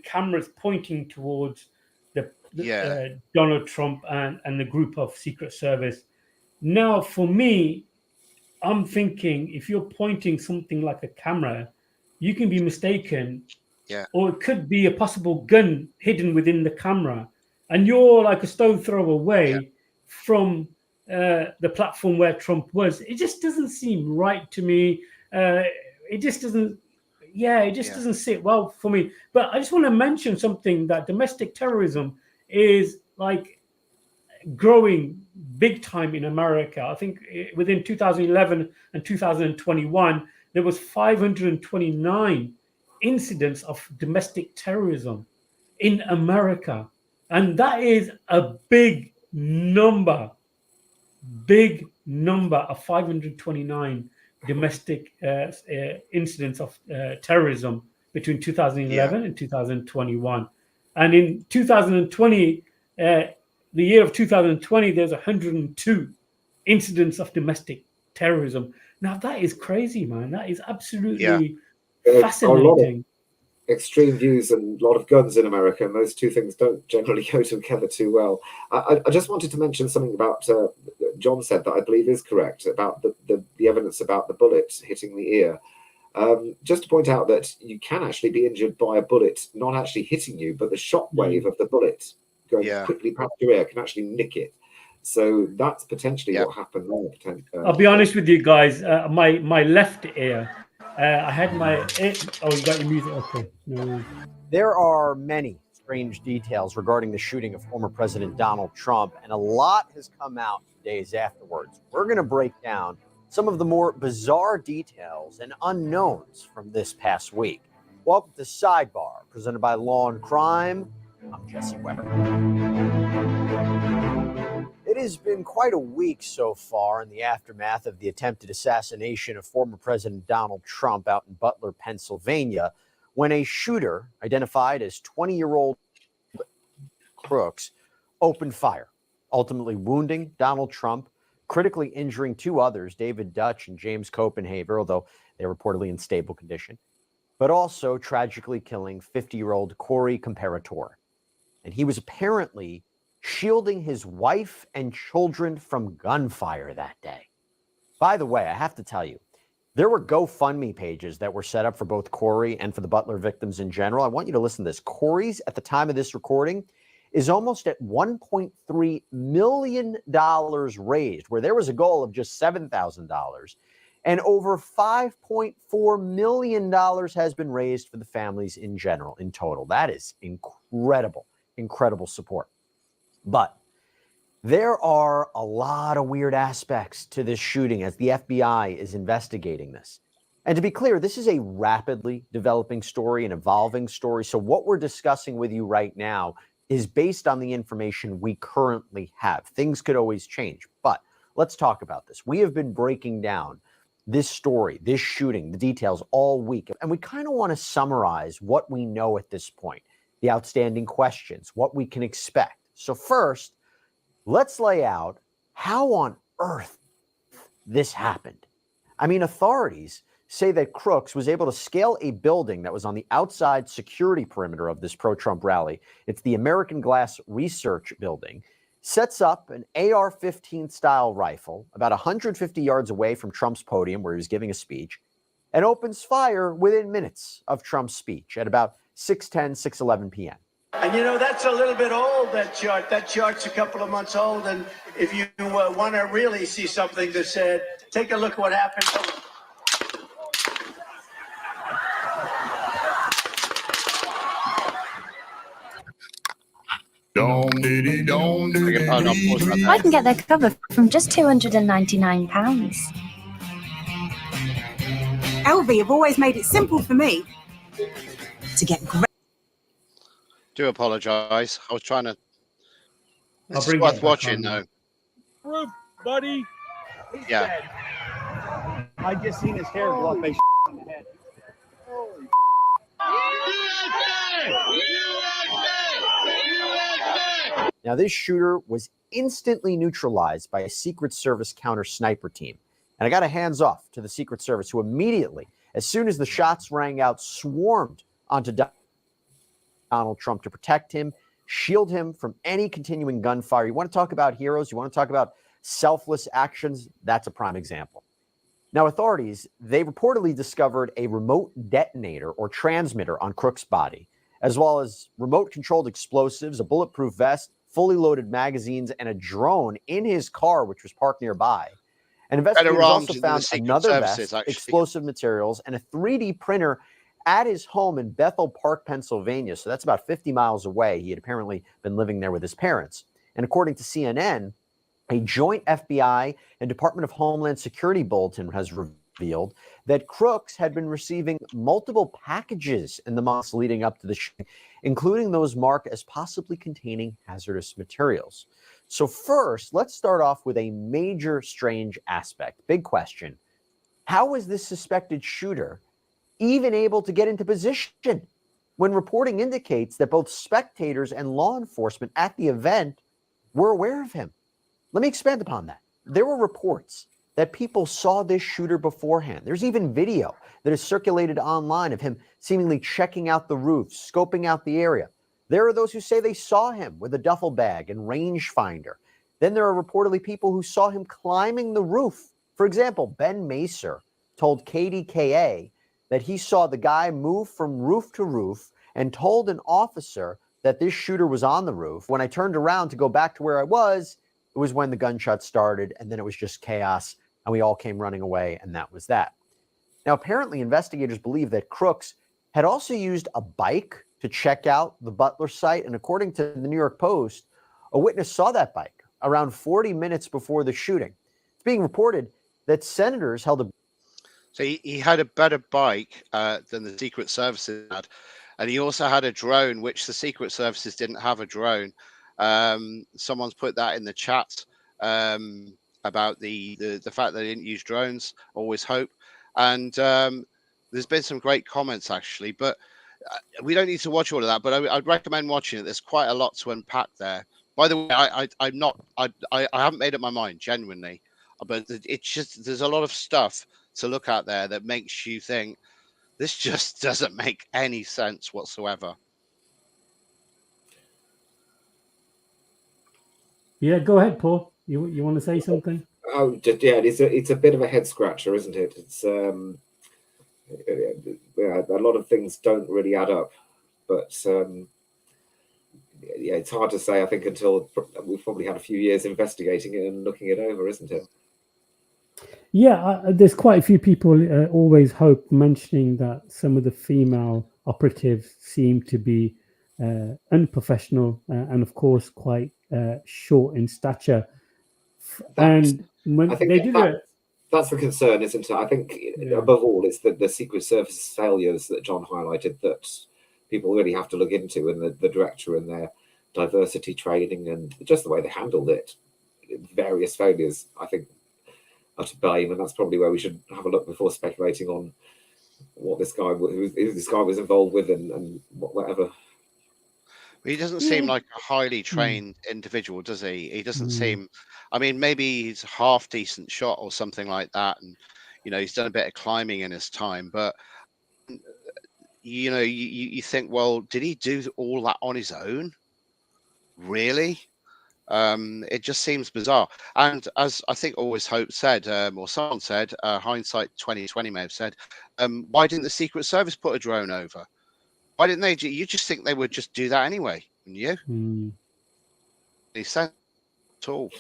cameras pointing towards Donald Trump and the group of Secret Service. Now, for me, I'm thinking if you're pointing something like a camera, you can be mistaken, or it could be a possible gun hidden within the camera, and you're like a stone throw away from the platform where Trump was. It just doesn't seem right to me. It just doesn't. It just doesn't sit well for me. But I just want to mention something, that domestic terrorism is like growing big time in America. I think within 2011 and 2021, there was 529 incidents of domestic terrorism in America. And that is a big number of 529 domestic incidents of terrorism between 2011 and 2021. And in 2020, the year of 2020, there's 102 incidents of domestic terrorism. Now, that is crazy, man. That is absolutely fascinating. Extreme views and a lot of guns in America, and those two things don't generally go together too well. I just wanted to mention something about John said that I believe is correct about the evidence about the bullet hitting the ear. Just to point out that you can actually be injured by a bullet not actually hitting you, but the shock wave of the bullet going quickly past your ear can actually nick it. So that's potentially what happened there. I'll be honest with you guys. My left ear, I had my ear. Oh, you got your music? Okay. No. There are many strange details regarding the shooting of former President Donald Trump, and a lot has come out days afterwards. We're going to break down some of the more bizarre details and unknowns from this past week. Welcome to Sidebar, presented by Law and Crime. I'm Jesse Weber. It has been quite a week so far in the aftermath of the attempted assassination of former President Donald Trump out in Butler, Pennsylvania, when a shooter identified as 20-year-old Crooks opened fire, ultimately wounding Donald Trump, critically injuring two others, David Dutch and James Copenhaver, although they were reportedly in stable condition, but also tragically killing 50-year-old Corey Comparator. And he was apparently shielding his wife and children from gunfire that day. By the way, I have to tell you, there were GoFundMe pages that were set up for both Corey and for the Butler victims in general. I want you to listen to this. Corey's, at the time of this recording, is almost at $1.3 million raised, where there was a goal of just $7,000. And over $5.4 million has been raised for the families in general, in total. That is incredible support. But there are a lot of weird aspects to this shooting as the FBI is investigating this. And to be clear, this is a rapidly developing story, an evolving story. So what we're discussing with you right now is based on the information we currently have. Things could always change, but let's talk about this. We have been breaking down this story, this shooting, the details all week. And we kind of want to summarize what we know at this point, the outstanding questions, what we can expect. So first, let's lay out how on earth this happened. I mean, authorities say that Crooks was able to scale a building that was on the outside security perimeter of this pro-Trump rally. It's the American Glass Research Building. Sets up an AR-15 style rifle about 150 yards away from Trump's podium where he was giving a speech, and opens fire within minutes of Trump's speech at about 6:10, 6:11 p.m. And you know, that's a little bit old, that chart. That chart's a couple of months old. And if you want to really see something that said, take a look at what happened. I can get their cover from just £299. LV have always made it simple for me to get great. Do apologise. I was trying to. It's bring worth it watching, back though. Roof, buddy. Yeah. I just seen his hair go up a on the head. Now, this shooter was instantly neutralized by a Secret Service counter sniper team. And I got a hands off to the Secret Service, who immediately, as soon as the shots rang out, swarmed onto Donald Trump to protect him, shield him from any continuing gunfire. You want to talk about heroes? You want to talk about selfless actions? That's a prime example. Now, authorities, they reportedly discovered a remote detonator or transmitter on Crook's body, as well as remote-controlled explosives, a bulletproof vest, fully loaded magazines, and a drone in his car, which was parked nearby. And investigators also found another vest, explosive materials, and a 3D printer at his home in Bethel Park, Pennsylvania. So that's about 50 miles away. He had apparently been living there with his parents. And according to CNN, a joint FBI and Department of Homeland Security bulletin has revealed that Crooks had been receiving multiple packages in the months leading up to the shooting, including those marked as possibly containing hazardous materials. So first, let's start off with a major strange aspect. Big question. How was this suspected shooter even able to get into position when reporting indicates that both spectators and law enforcement at the event were aware of him? Let me expand upon that. There were reports that people saw this shooter beforehand. There's even video that is circulated online of him seemingly checking out the roof, scoping out the area. There are those who say they saw him with a duffel bag and rangefinder. Then there are reportedly people who saw him climbing the roof. For example, Ben Macer told KDKA that he saw the guy move from roof to roof and told an officer that this shooter was on the roof. When I turned around to go back to where I was, it was when the gunshot started, and then it was just chaos, and we all came running away, and that was that. Now, apparently, investigators believe that Crooks had also used a bike to check out the Butler site, and according to the New York Post, a witness saw that bike around 40 minutes before the shooting. It's being reported that senators held a... So he had a better bike than the Secret Services had, and he also had a drone, which the Secret Services didn't have a drone. Someone's put that in the chat about the fact they didn't use drones. Always hope. And there's been some great comments actually, but we don't need to watch all of that. But I'd recommend watching it. There's quite a lot to unpack there. By the way, I haven't made up my mind genuinely, but it's just there's a lot of stuff to look at there that makes you think this just doesn't make any sense whatsoever. Yeah, go ahead, Paul. You want to say something? Oh, yeah, it's a bit of a head scratcher, isn't it? It's yeah, a lot of things don't really add up, but yeah, it's hard to say. I think until we've probably had a few years investigating it and looking it over, isn't it? Yeah, there's quite a few people always hope mentioning that some of the female operatives seem to be unprofessional and, of course, quite short in stature. And when they did it, that's the concern, isn't it? I think above all, it's the Secret Service failures that John highlighted that people really have to look into, and the director and their diversity training and just the way they handled it. Various failures, I think, are to blame, and that's probably where we should have a look before speculating on what this guy, who this guy was involved with, and whatever. He doesn't seem like a highly trained individual, does he? He doesn't seem. I mean, maybe he's a half decent shot or something like that, and You know, he's done a bit of climbing in his time, but you know, you think, well, did he do all that on his own? Really? It just seems bizarre. And as I think Always Hope said, or someone said, hindsight 2020 may have said, why didn't the Secret Service put a drone over? Why didn't they? You just think they would just do that anyway, wouldn't you? They said at all.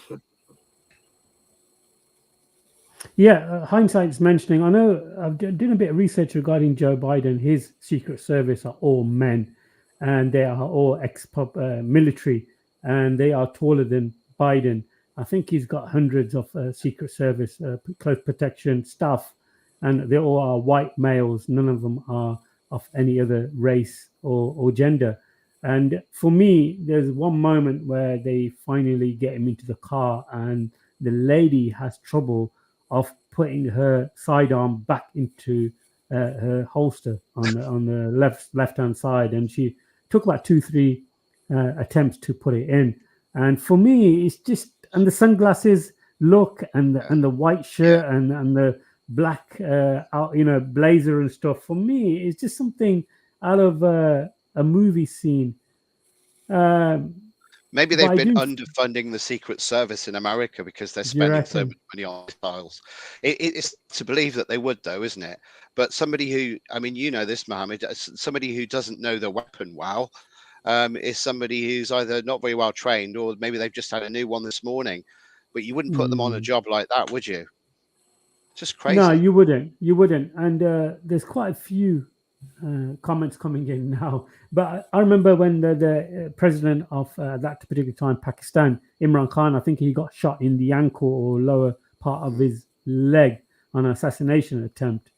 Yeah, hindsight's mentioning. I know I've done a bit of research regarding Joe Biden. His Secret Service are all men, and they are all ex-military, and they are taller than Biden. I think he's got hundreds of Secret Service close protection staff, and they all are white males. None of them are of any other race or gender. And for me, there's one moment where they finally get him into the car, and the lady has trouble of putting her sidearm back into her holster on the left hand side, and she took about 2-3 attempts to put it in. And for me, it's just, and the sunglasses look, and the white shirt, and the black blazer and stuff. For me, it's just something out of a movie scene. Maybe they've been underfunding the Secret Service in America because they're spending so much money on missiles. It's to believe that they would, though, isn't it? But somebody who, I mean, you know this, Mohammed, somebody who doesn't know the weapon well is somebody who's either not very well trained, or maybe they've just had a new one this morning. But you wouldn't put them on a job like that, would you? Just crazy. No, you wouldn't. You wouldn't. And there's quite a few comments coming in now. But I remember when the president of that particular time, Pakistan, Imran Khan, I think he got shot in the ankle or lower part of his leg on an assassination attempt.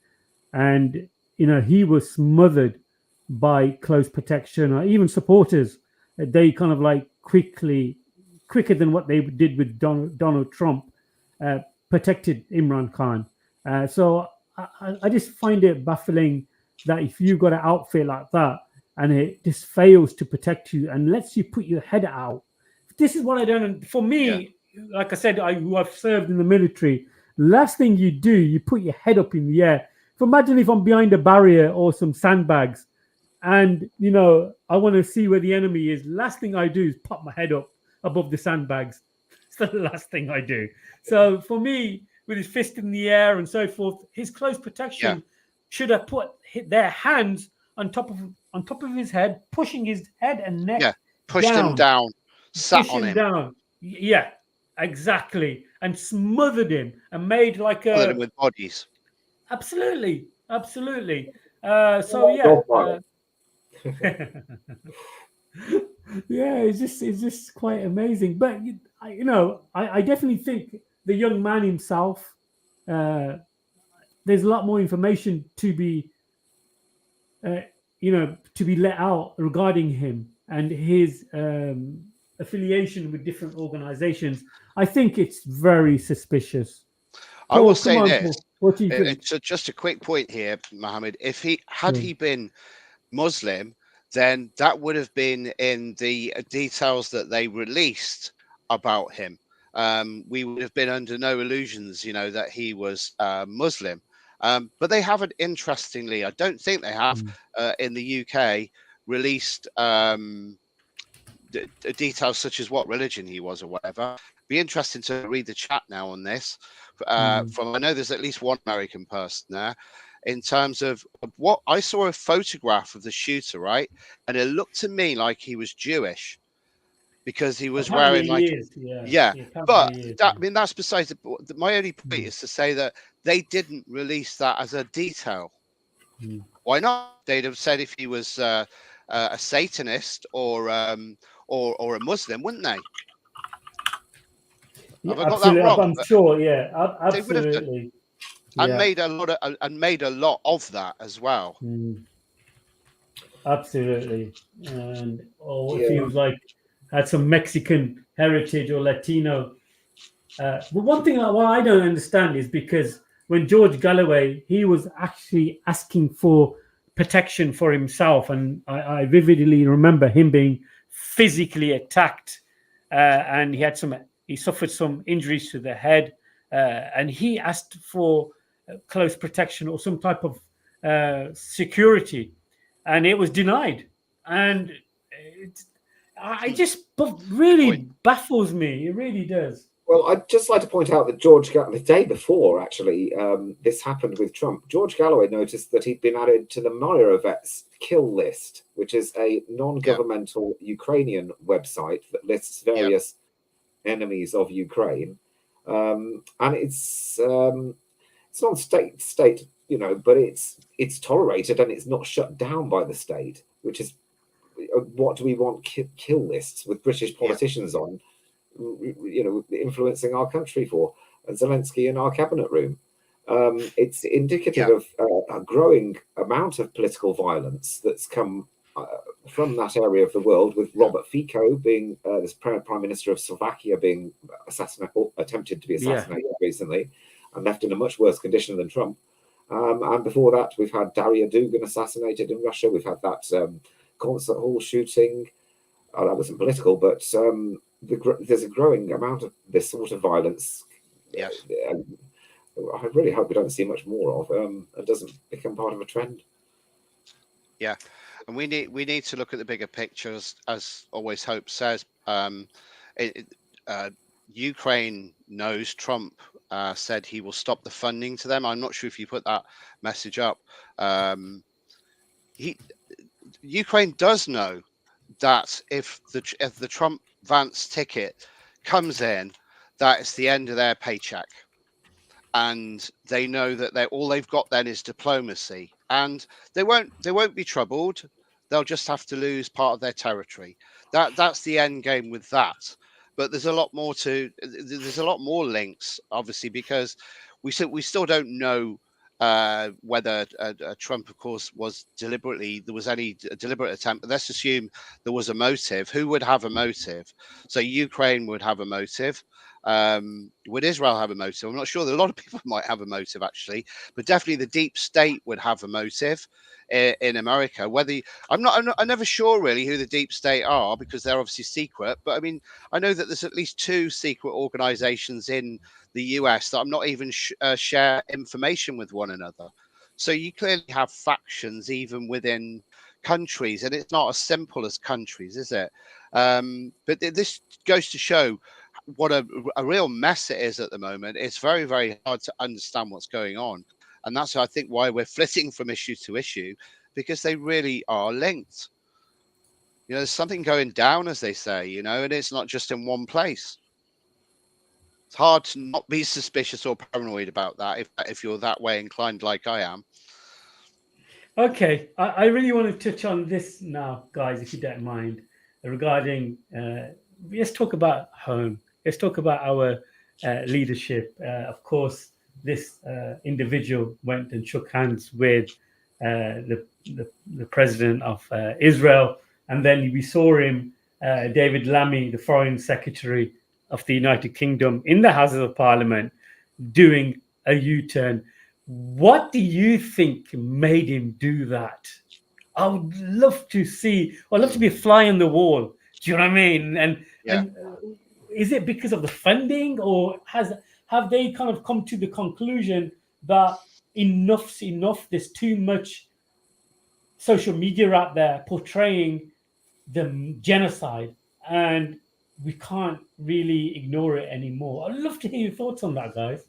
And, you know, he was smothered by close protection, or even supporters. They kind of like quicker than what they did with Donald Trump, protected Imran Khan. So I just find it baffling that if you've got an outfit like that and it just fails to protect you and lets you put your head out. This is what I don't. For me, like I said, who I've served in the military, last thing you do, you put your head up in the air. So imagine if I'm behind a barrier or some sandbags, and you know I want to see where the enemy is. Last thing I do is pop my head up above the sandbags. It's the last thing I do. So for me, with his fist in the air and so forth, his close protection should have put their hands on top of his head, pushing his head and neck. Pushed him down, sat on him. Down. Yeah, exactly, and smothered him and made like a. Smothered him with bodies. Absolutely. Yeah, it's just quite amazing. But you know, I definitely think the young man himself. There's a lot more information to be, to be let out regarding him and his affiliation with different organizations. I think it's very suspicious. I will say this. What do you think? So just a quick point here, Mohammed. If he had been Muslim, then that would have been in the details that they released about him. We would have been under no illusions, you know, that he was Muslim. But they haven't, interestingly, I don't think they have in the UK released details such as what religion he was or whatever. Be interesting to read the chat now on this. From I know there's at least one American person there. In terms of what I saw a photograph of the shooter, right? And it looked to me like he was Jewish because he was wearing like, but that, I mean, that's besides the, my only point is to say that they didn't release that as a detail. Why not? They'd have said if he was a Satanist or a Muslim, wouldn't they? Have I got that wrong? I'm sure, absolutely. They would have done. And made a lot of that as well. Absolutely, and it feels like had some Mexican heritage or Latino. But one thing what I don't understand is because when George Galloway, he was actually asking for protection for himself, and I vividly remember him being physically attacked, and he suffered some injuries to the head, and he asked for close protection or some type of security, and it was denied. And it just really baffles me. It really does. Well, I'd just like to point out that the day before, actually, this happened with Trump, George Galloway noticed that he'd been added to the Moravet's kill list, which is a non-governmental Ukrainian website that lists various enemies of Ukraine. And it's not state, but it's tolerated and it's not shut down by the state, which is what do we want kill lists with British politicians on? Influencing our country for, and Zelensky in our cabinet room. It's indicative of a growing amount of political violence that's come from that area of the world, with Robert Fico being this Prime Minister of Slovakia being attempted to be assassinated recently and left in a much worse condition than Trump. And before that, we've had Daria Dugin assassinated in Russia. We've had that concert hall shooting. That wasn't political, but there's a growing amount of this sort of violence. Yes. I really hope we don't see much more of it doesn't become part of a trend. Yeah, and we need to look at the bigger picture, as always Hope says. Ukraine knows Trump said he will stop the funding to them. I'm not sure if you put that message up. Ukraine does know that if the Trump Vance ticket comes in, that it's the end of their paycheck, and they know that all they've got then is diplomacy, and they won't be troubled. They'll just have to lose part of their territory. That's the end game with that. But there's a lot more links, obviously, because we still don't know whether Trump, of course, there was any deliberate attempt. Let's assume there was a motive. Who would have a motive? So Ukraine would have a motive. Would Israel have a motive? I'm not sure. A lot of people might have a motive, actually, but definitely the deep state would have a motive in America. I'm never sure really who the deep state are, because they're obviously secret. But I mean, I know that there's at least 2 secret organizations in the US that I'm not even share information with one another. So you clearly have factions even within countries, and it's not as simple as countries, is it? But this goes to show what a real mess it is at the moment. It's very, very hard to understand what's going on, and that's I think why we're flitting from issue to issue, because they really are linked. There's something going down, as they say, and it's not just in one place. It's hard to not be suspicious or paranoid about that if you're that way inclined like I am. Okay, I really want to touch on this now, guys, if you don't mind, regarding, let's talk about home. Let's talk about our leadership. Of course, this individual went and shook hands with the president of Israel, and then we saw him, David Lammy, the foreign secretary of the United Kingdom, in the Houses of Parliament, doing a U-turn. What do you think made him do that? I would love to see. I'd love to be a fly on the wall. Do you know what I mean? And is it because of the funding, or have they kind of come to the conclusion that enough's enough? There's too much social media out there portraying the genocide, and we can't really ignore it anymore. I'd love to hear your thoughts on that, guys.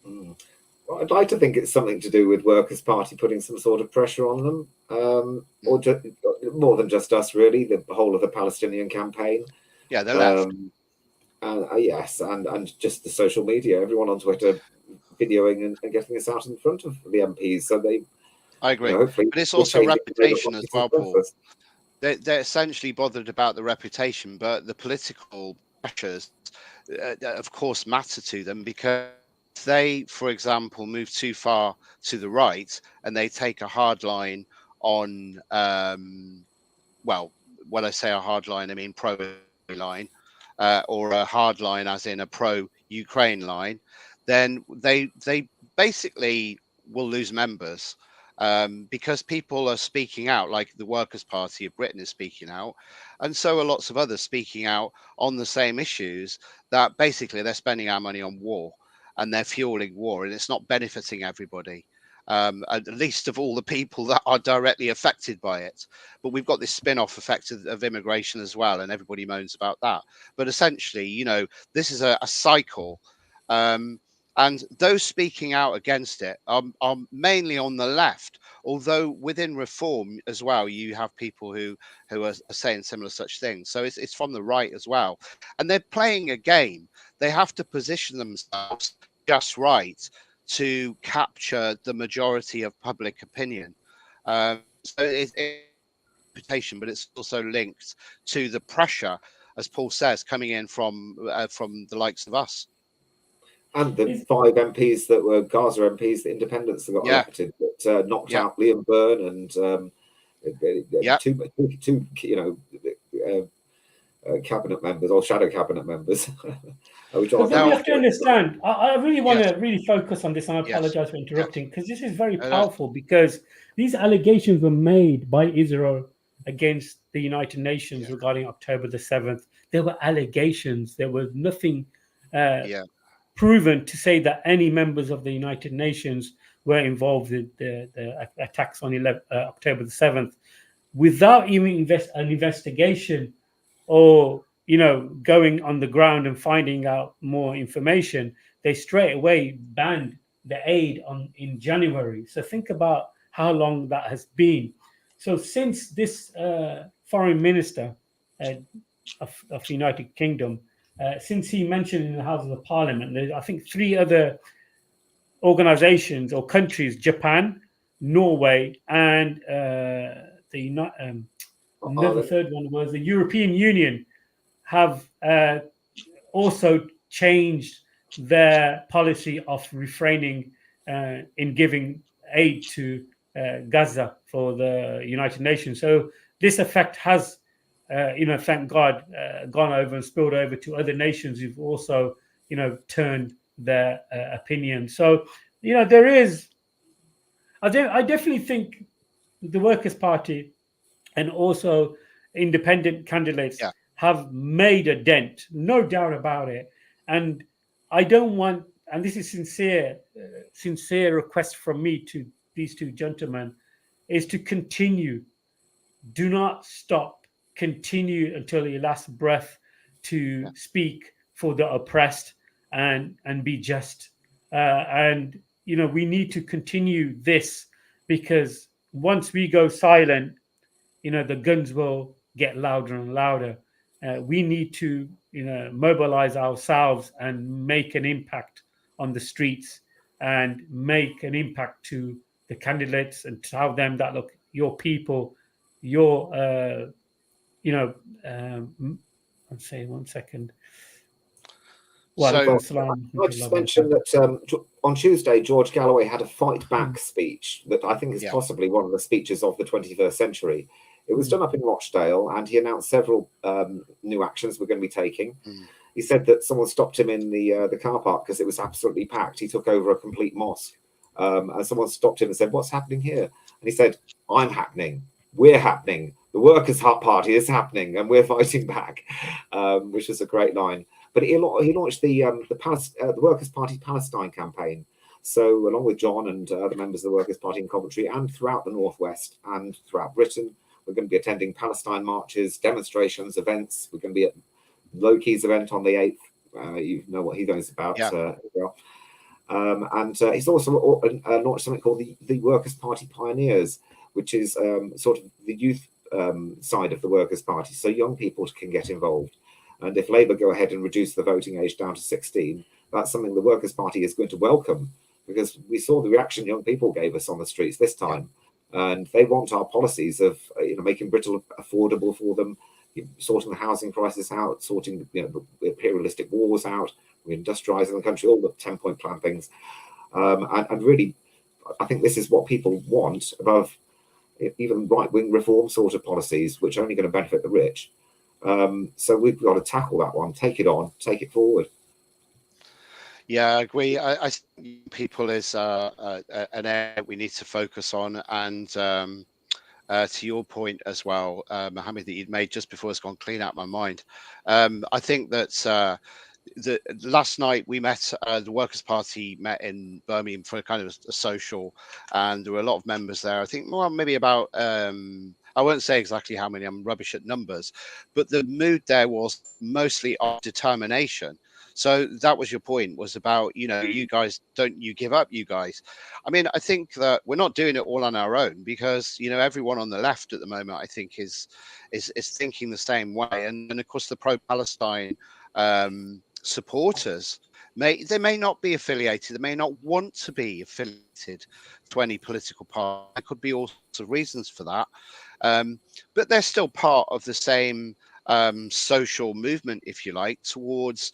Well, I'd like to think it's something to do with Workers' Party putting some sort of pressure on them, or more than just us, really, the whole of the Palestinian campaign. Yeah, they're left. Yes, and just the social media, everyone on Twitter videoing and getting us out in front of the MPs. So I agree, but it's also reputation as well, Paul. They're essentially bothered about the reputation, but the political pressures, of course, matter to them, because they, for example, move too far to the right and they take a hard line on, well, when I say a hard line, I mean pro line, or a hard line as in a pro-Ukraine line, then they basically will lose members. Because people are speaking out, like the Workers' Party of Britain is speaking out, and so are lots of others speaking out on the same issues, that basically they're spending our money on war. and they're fueling war, and it's not benefiting everybody. At least of all the people that are directly affected by it. But we've got this spin-off effect of immigration as well, and everybody moans about that. But essentially, you know, this is a cycle. And those speaking out against it are mainly on the left, although within reform as well, you have people who are saying similar such things. So it's from the right as well. And they're playing a game. They have to position themselves just right to capture the majority of public opinion. So it's reputation, but it's also linked to the pressure, as Paul says, coming in from the likes of us. And the 5 MPs that were Gaza MPs, the independents that got elected, that knocked out Liam Byrne and two cabinet members or shadow cabinet members. We have to understand. I really want to really focus on this, and I apologize for interrupting, because this is very powerful, because these allegations were made by Israel against the United Nations regarding October the 7th. There were allegations. There was nothing proven to say that any members of the United Nations were involved in the attacks on October the 7th. Without even an investigation or, you know, going on the ground and finding out more information, they straight away banned the aid in January. So think about how long that has been. So since this foreign minister of the United Kingdom, since he mentioned in the House of Parliament, there's, I think, 3 other organizations or countries, Japan, Norway, and another third one was the European Union, have also changed their policy of refraining in giving aid to Gaza for the United Nations. So this effect has, thank God, gone over and spilled over to other nations who've also, turned their opinion. So, there is, I definitely think the Workers' Party and also independent candidates have made a dent, no doubt about it. And I don't want, and this is sincere request from me to these 2 gentlemen, is to continue. Do not stop. Continue until your last breath to speak for the oppressed and be just. And we need to continue this, because once we go silent, the guns will get louder and louder. We need to, mobilize ourselves and make an impact on the streets and make an impact to the candidates and tell them that, look, your people, your, I'll say 1 second. Well, I just mentioned that on Tuesday, George Galloway had a fight back speech that I think is possibly one of the speeches of the 21st century. It was done up in Rochdale, and he announced several new actions we're going to be taking. He said that someone stopped him in the car park because it was absolutely packed. He took over a complete mosque, and someone stopped him and said, "What's happening here?" And he said, "I'm happening. We're happening. The Workers' Party is happening, and we're fighting back," which is a great line. But he launched the Workers' Party Palestine campaign. So along with John and other members of the Workers' Party in Coventry and throughout the Northwest and throughout Britain, we're going to be attending Palestine marches, demonstrations, events. We're going to be at Loki's event on the 8th. You know what he goes about as well. And he's also launched something called the Workers' Party Pioneers, which is sort of the youth side of the Workers' Party, so young people can get involved. And if Labour go ahead and reduce the voting age down to 16, that's something the Workers' Party is going to welcome, because we saw the reaction young people gave us on the streets this time. And they want our policies of making Britain affordable for them, sorting the housing crisis out, sorting the imperialistic wars out, industrialising the country, all the 10-point plan things. And really, I think this is what people want above even right-wing reform sort of policies, which are only going to benefit the rich. So we've got to tackle that one, take it on, take it forward. Yeah, I agree. I think people is an area we need to focus on. And to your point as well, Mohammed, that you'd made just before it's gone clean out my mind. I think that last night we met, the Workers' Party met in Birmingham for kind of a social, and there were a lot of members there. I think, well, maybe about, I won't say exactly how many, I'm rubbish at numbers, but the mood there was mostly of determination. So that was your point, was about, you guys, don't you give up, you guys. I mean, I think that we're not doing it all on our own, because, everyone on the left at the moment, I think is thinking the same way. And of course, the pro-Palestine supporters they may not be affiliated, they may not want to be affiliated to any political party. There could be all sorts of reasons for that, but they're still part of the same social movement, if you like, towards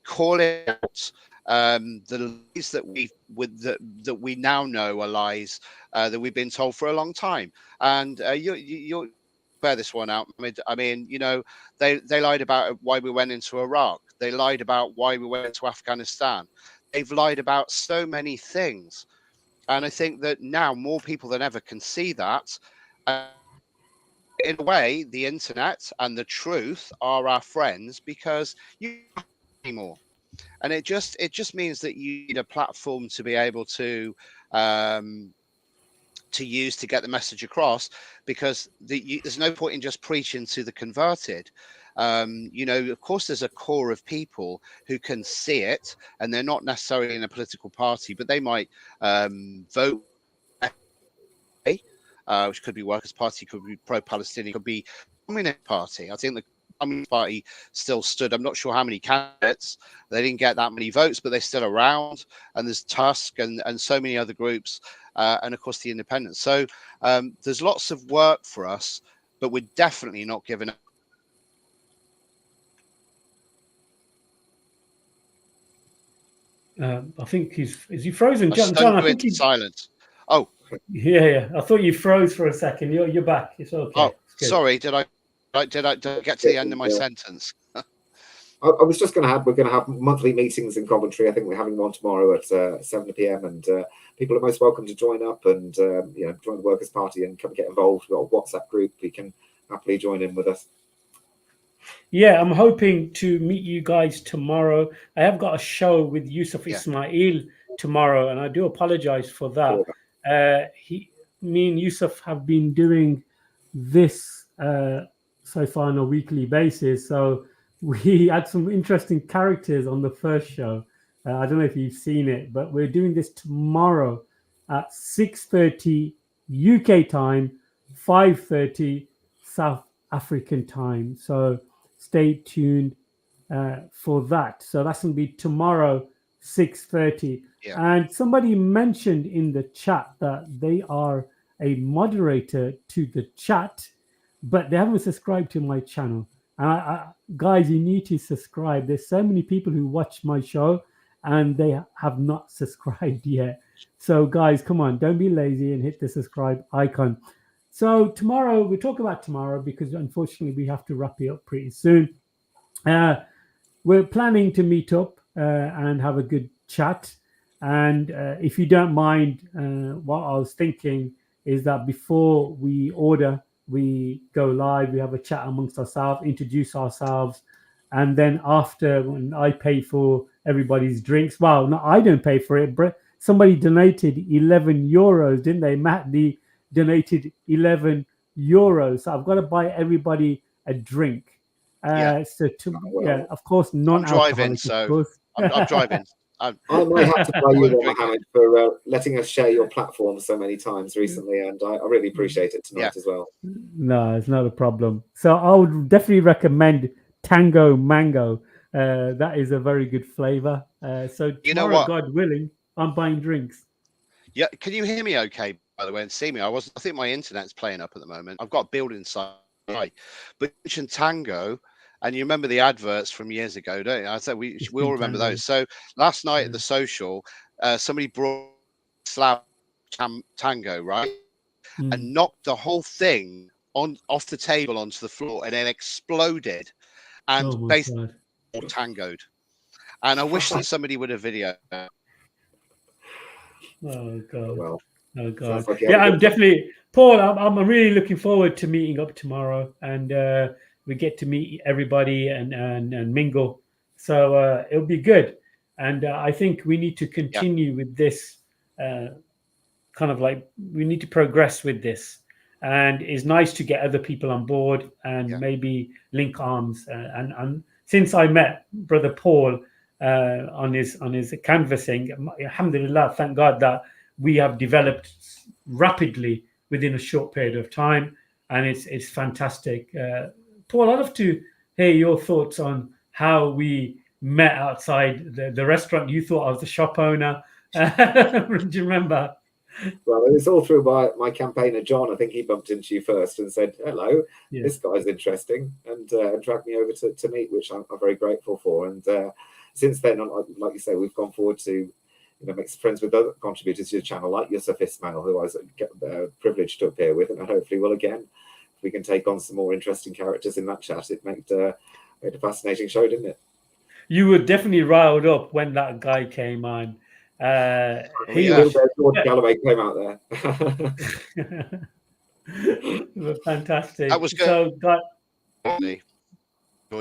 calling out the lies that we now know are lies that we've been told for a long time. And you're bear this one out. I mean, they lied about why we went into Iraq. They lied about why we went to Afghanistan. They've lied about so many things. And I think that now more people than ever can see that. In a way, the internet and the truth are our friends, because you can't anymore. And it just means that you need a platform to be able to use to get the message across, because there's no point in just preaching to the converted. Of course, there's a core of people who can see it, and they're not necessarily in a political party, but they might vote, which could be Workers' Party, could be pro-Palestinian, could be Communist Party. I think the Communist Party still stood. I'm not sure how many candidates. They didn't get that many votes, but they're still around. And there's Tusk and so many other groups, and of course the Independents. So there's lots of work for us, but we're definitely not giving up. I think is he frozen, John? John, I think he's silence. Oh, yeah. I thought you froze for a second. You're back. It's okay. Oh, it's sorry. Did I get to the end of my sentence? I was just going to add, we're going to have monthly meetings in Coventry. I think we're having one tomorrow at 7 p.m. and people are most welcome to join up and join the Workers' Party and come get involved. We've got a WhatsApp group. You can happily join in with us. Yeah, I'm hoping to meet you guys tomorrow. I have got a show with Yusuf Ismail tomorrow, and I do apologize for that. Me and Yusuf have been doing this so far on a weekly basis. So we had some interesting characters on the first show. I don't know if you've seen it, but we're doing this tomorrow at 6:30 UK time, 5:30 South African time. So stay tuned for that. So that's going to be tomorrow, 6:30. Yeah. And somebody mentioned in the chat that they are a moderator to the chat, but they haven't subscribed to my channel. And guys, you need to subscribe. There's so many people who watch my show and they have not subscribed yet. So guys, come on, don't be lazy and hit the subscribe icon. So tomorrow, we'll talk about tomorrow because unfortunately we have to wrap it up pretty soon. We're planning to meet up and have a good chat. And if you don't mind, what I was thinking is that before we go live, we have a chat amongst ourselves, introduce ourselves. And then after, when I pay for everybody's drinks, well, no, I don't pay for it, but somebody donated 11 euros, didn't they? Matt donated 11 euros. So I've got to buy everybody a drink. So of course, non-alcoholic. I'm driving, so I'm driving. I might have to buy you one, Mohammed, for letting us share your platform so many times recently, and I really appreciate it tonight as well. No, it's not a problem. So I would definitely recommend Tango Mango. That is a very good flavor. So tomorrow, God willing, I'm buying drinks. Yeah, can you hear me okay, by the way, and see me? I think my internet's playing up at the moment. I've got a building site, but you mentioned Tango. And you remember the adverts from years ago, don't you? I said we all remember those. So last night at the social, somebody brought slab Tango, right? And knocked the whole thing off the table onto the floor, and then exploded and basically tangoed. And I wish that somebody would have videoed that. Oh God. Well, oh God. Like I'm definitely Paul. I'm really looking forward to meeting up tomorrow, and we get to meet everybody and mingle. So it'll be good. And I think we need to continue with this kind of like, we need to progress with this. And it's nice to get other people on board and maybe link arms. And since I met Brother Paul on his canvassing, alhamdulillah, thank God that we have developed rapidly within a short period of time, and it's fantastic. Paul, I'd love to hear your thoughts on how we met outside the restaurant. You thought I was the shop owner. Do you remember? Well, it's all through my campaigner, John. I think he bumped into you first and said, hello, this guy's interesting, and dragged me over to meet, which I'm very grateful for. And since then, like you say, we've gone forward to make some friends with other contributors to the channel, like Yusuf Ismail, who I was privileged to appear with, and hopefully will again. If we can take on some more interesting characters in that chat, it made a fascinating show, didn't it? You were definitely riled up when that guy came on. George Galloway came out there. Fantastic. That was good. So,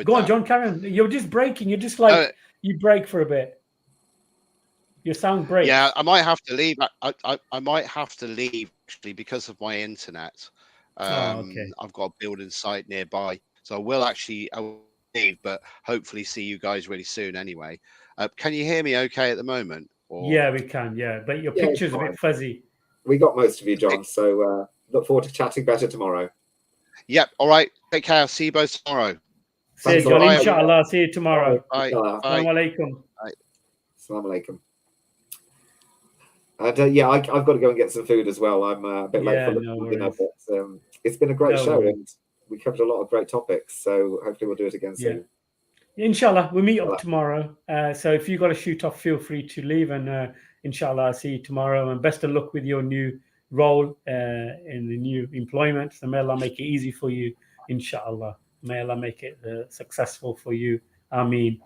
go on, John Karen. You're just breaking. You're just like you break for a bit. Your sound breaks. Yeah, I might have to leave. I might have to leave actually because of my internet. Okay. I've got a building site nearby, so I will leave, but hopefully see you guys really soon. Anyway, can you hear me okay at the moment? Or... Yeah, we can. Yeah, but your picture's a bit fuzzy. We got most of you, John. So look forward to chatting better tomorrow. Yep. All right. Take care. See you both tomorrow. See you, John. Inshallah. See you tomorrow. Bye. Assalamu alaikum. Assalamu alaikum. And I've got to go and get some food as well. I'm a bit late for dinner, but it's been a great show, and we covered a lot of great topics. So hopefully we'll do it again soon. Inshallah, we'll meet up tomorrow. So if you got to shoot off, feel free to leave, and inshallah, I'll see you tomorrow. And best of luck with your new role in the new employment. So may Allah make it easy for you, inshallah. May Allah make it successful for you. Ameen.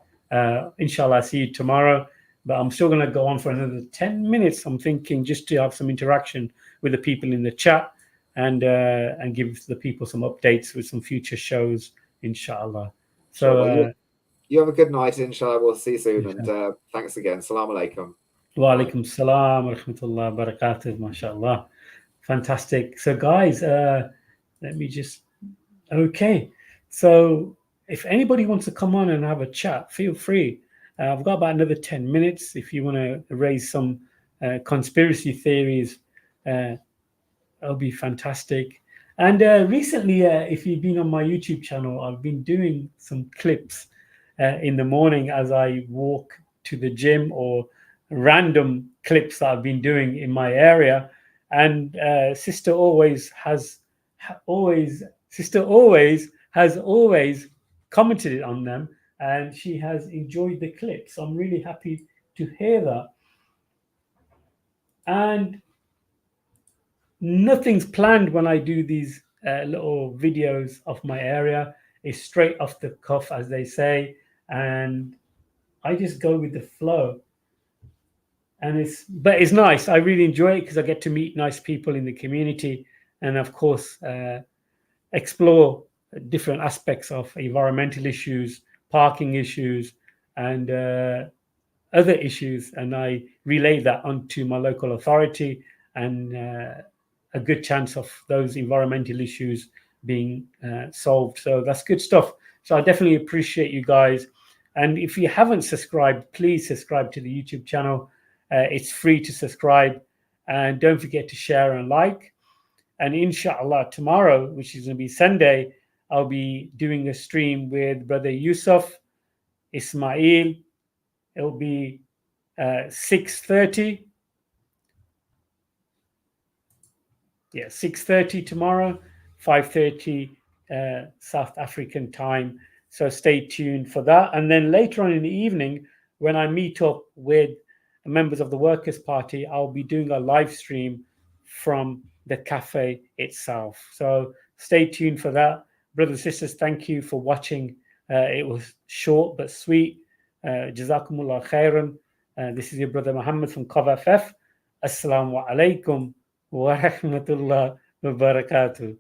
Inshallah, I'll see you tomorrow. But I'm still going to go on for another 10 minutes, I'm thinking, just to have some interaction with the people in the chat and give the people some updates with some future shows, inshallah. So you have a good night, inshallah. We'll see you soon. And thanks again. Assalamu alaikum. Wa alaikum salam wa rahmatullah wa barakatuh. MashaAllah. Fantastic. So guys, let me just, okay. So if anybody wants to come on and have a chat, feel free. I've got about another 10 minutes. If you want to raise some conspiracy theories, that'll be fantastic. And recently, if you've been on my YouTube channel, I've been doing some clips in the morning as I walk to the gym, or random clips that I've been doing in my area. And Sister always has commented on them, and she has enjoyed the clips. I'm really happy to hear that. And nothing's planned when I do these little videos of my area. It's straight off the cuff, as they say, and I just go with the flow. And it's nice. I really enjoy it because I get to meet nice people in the community, and of course explore different aspects of environmental issues, parking issues, and other issues, and I relay that onto my local authority, and a good chance of those environmental issues being solved. So that's good stuff. So I definitely appreciate you guys. And if you haven't subscribed, please subscribe to the YouTube channel. It's free to subscribe, and don't forget to share and like. And inshallah, tomorrow, which is going to be Sunday, I'll be doing a stream with Brother Yusuf Ismail. It'll be 6:30. Yeah, 6:30 tomorrow, 5:30 South African time. So stay tuned for that. And then later on in the evening, when I meet up with members of the Workers' Party, I'll be doing a live stream from the cafe itself. So stay tuned for that. Brothers and sisters, thank you for watching. It was short but sweet. Jazakumullah khairan. This is your brother Mohammed from CovFF. Assalamu alaikum wa rahmatullah wa barakatuh.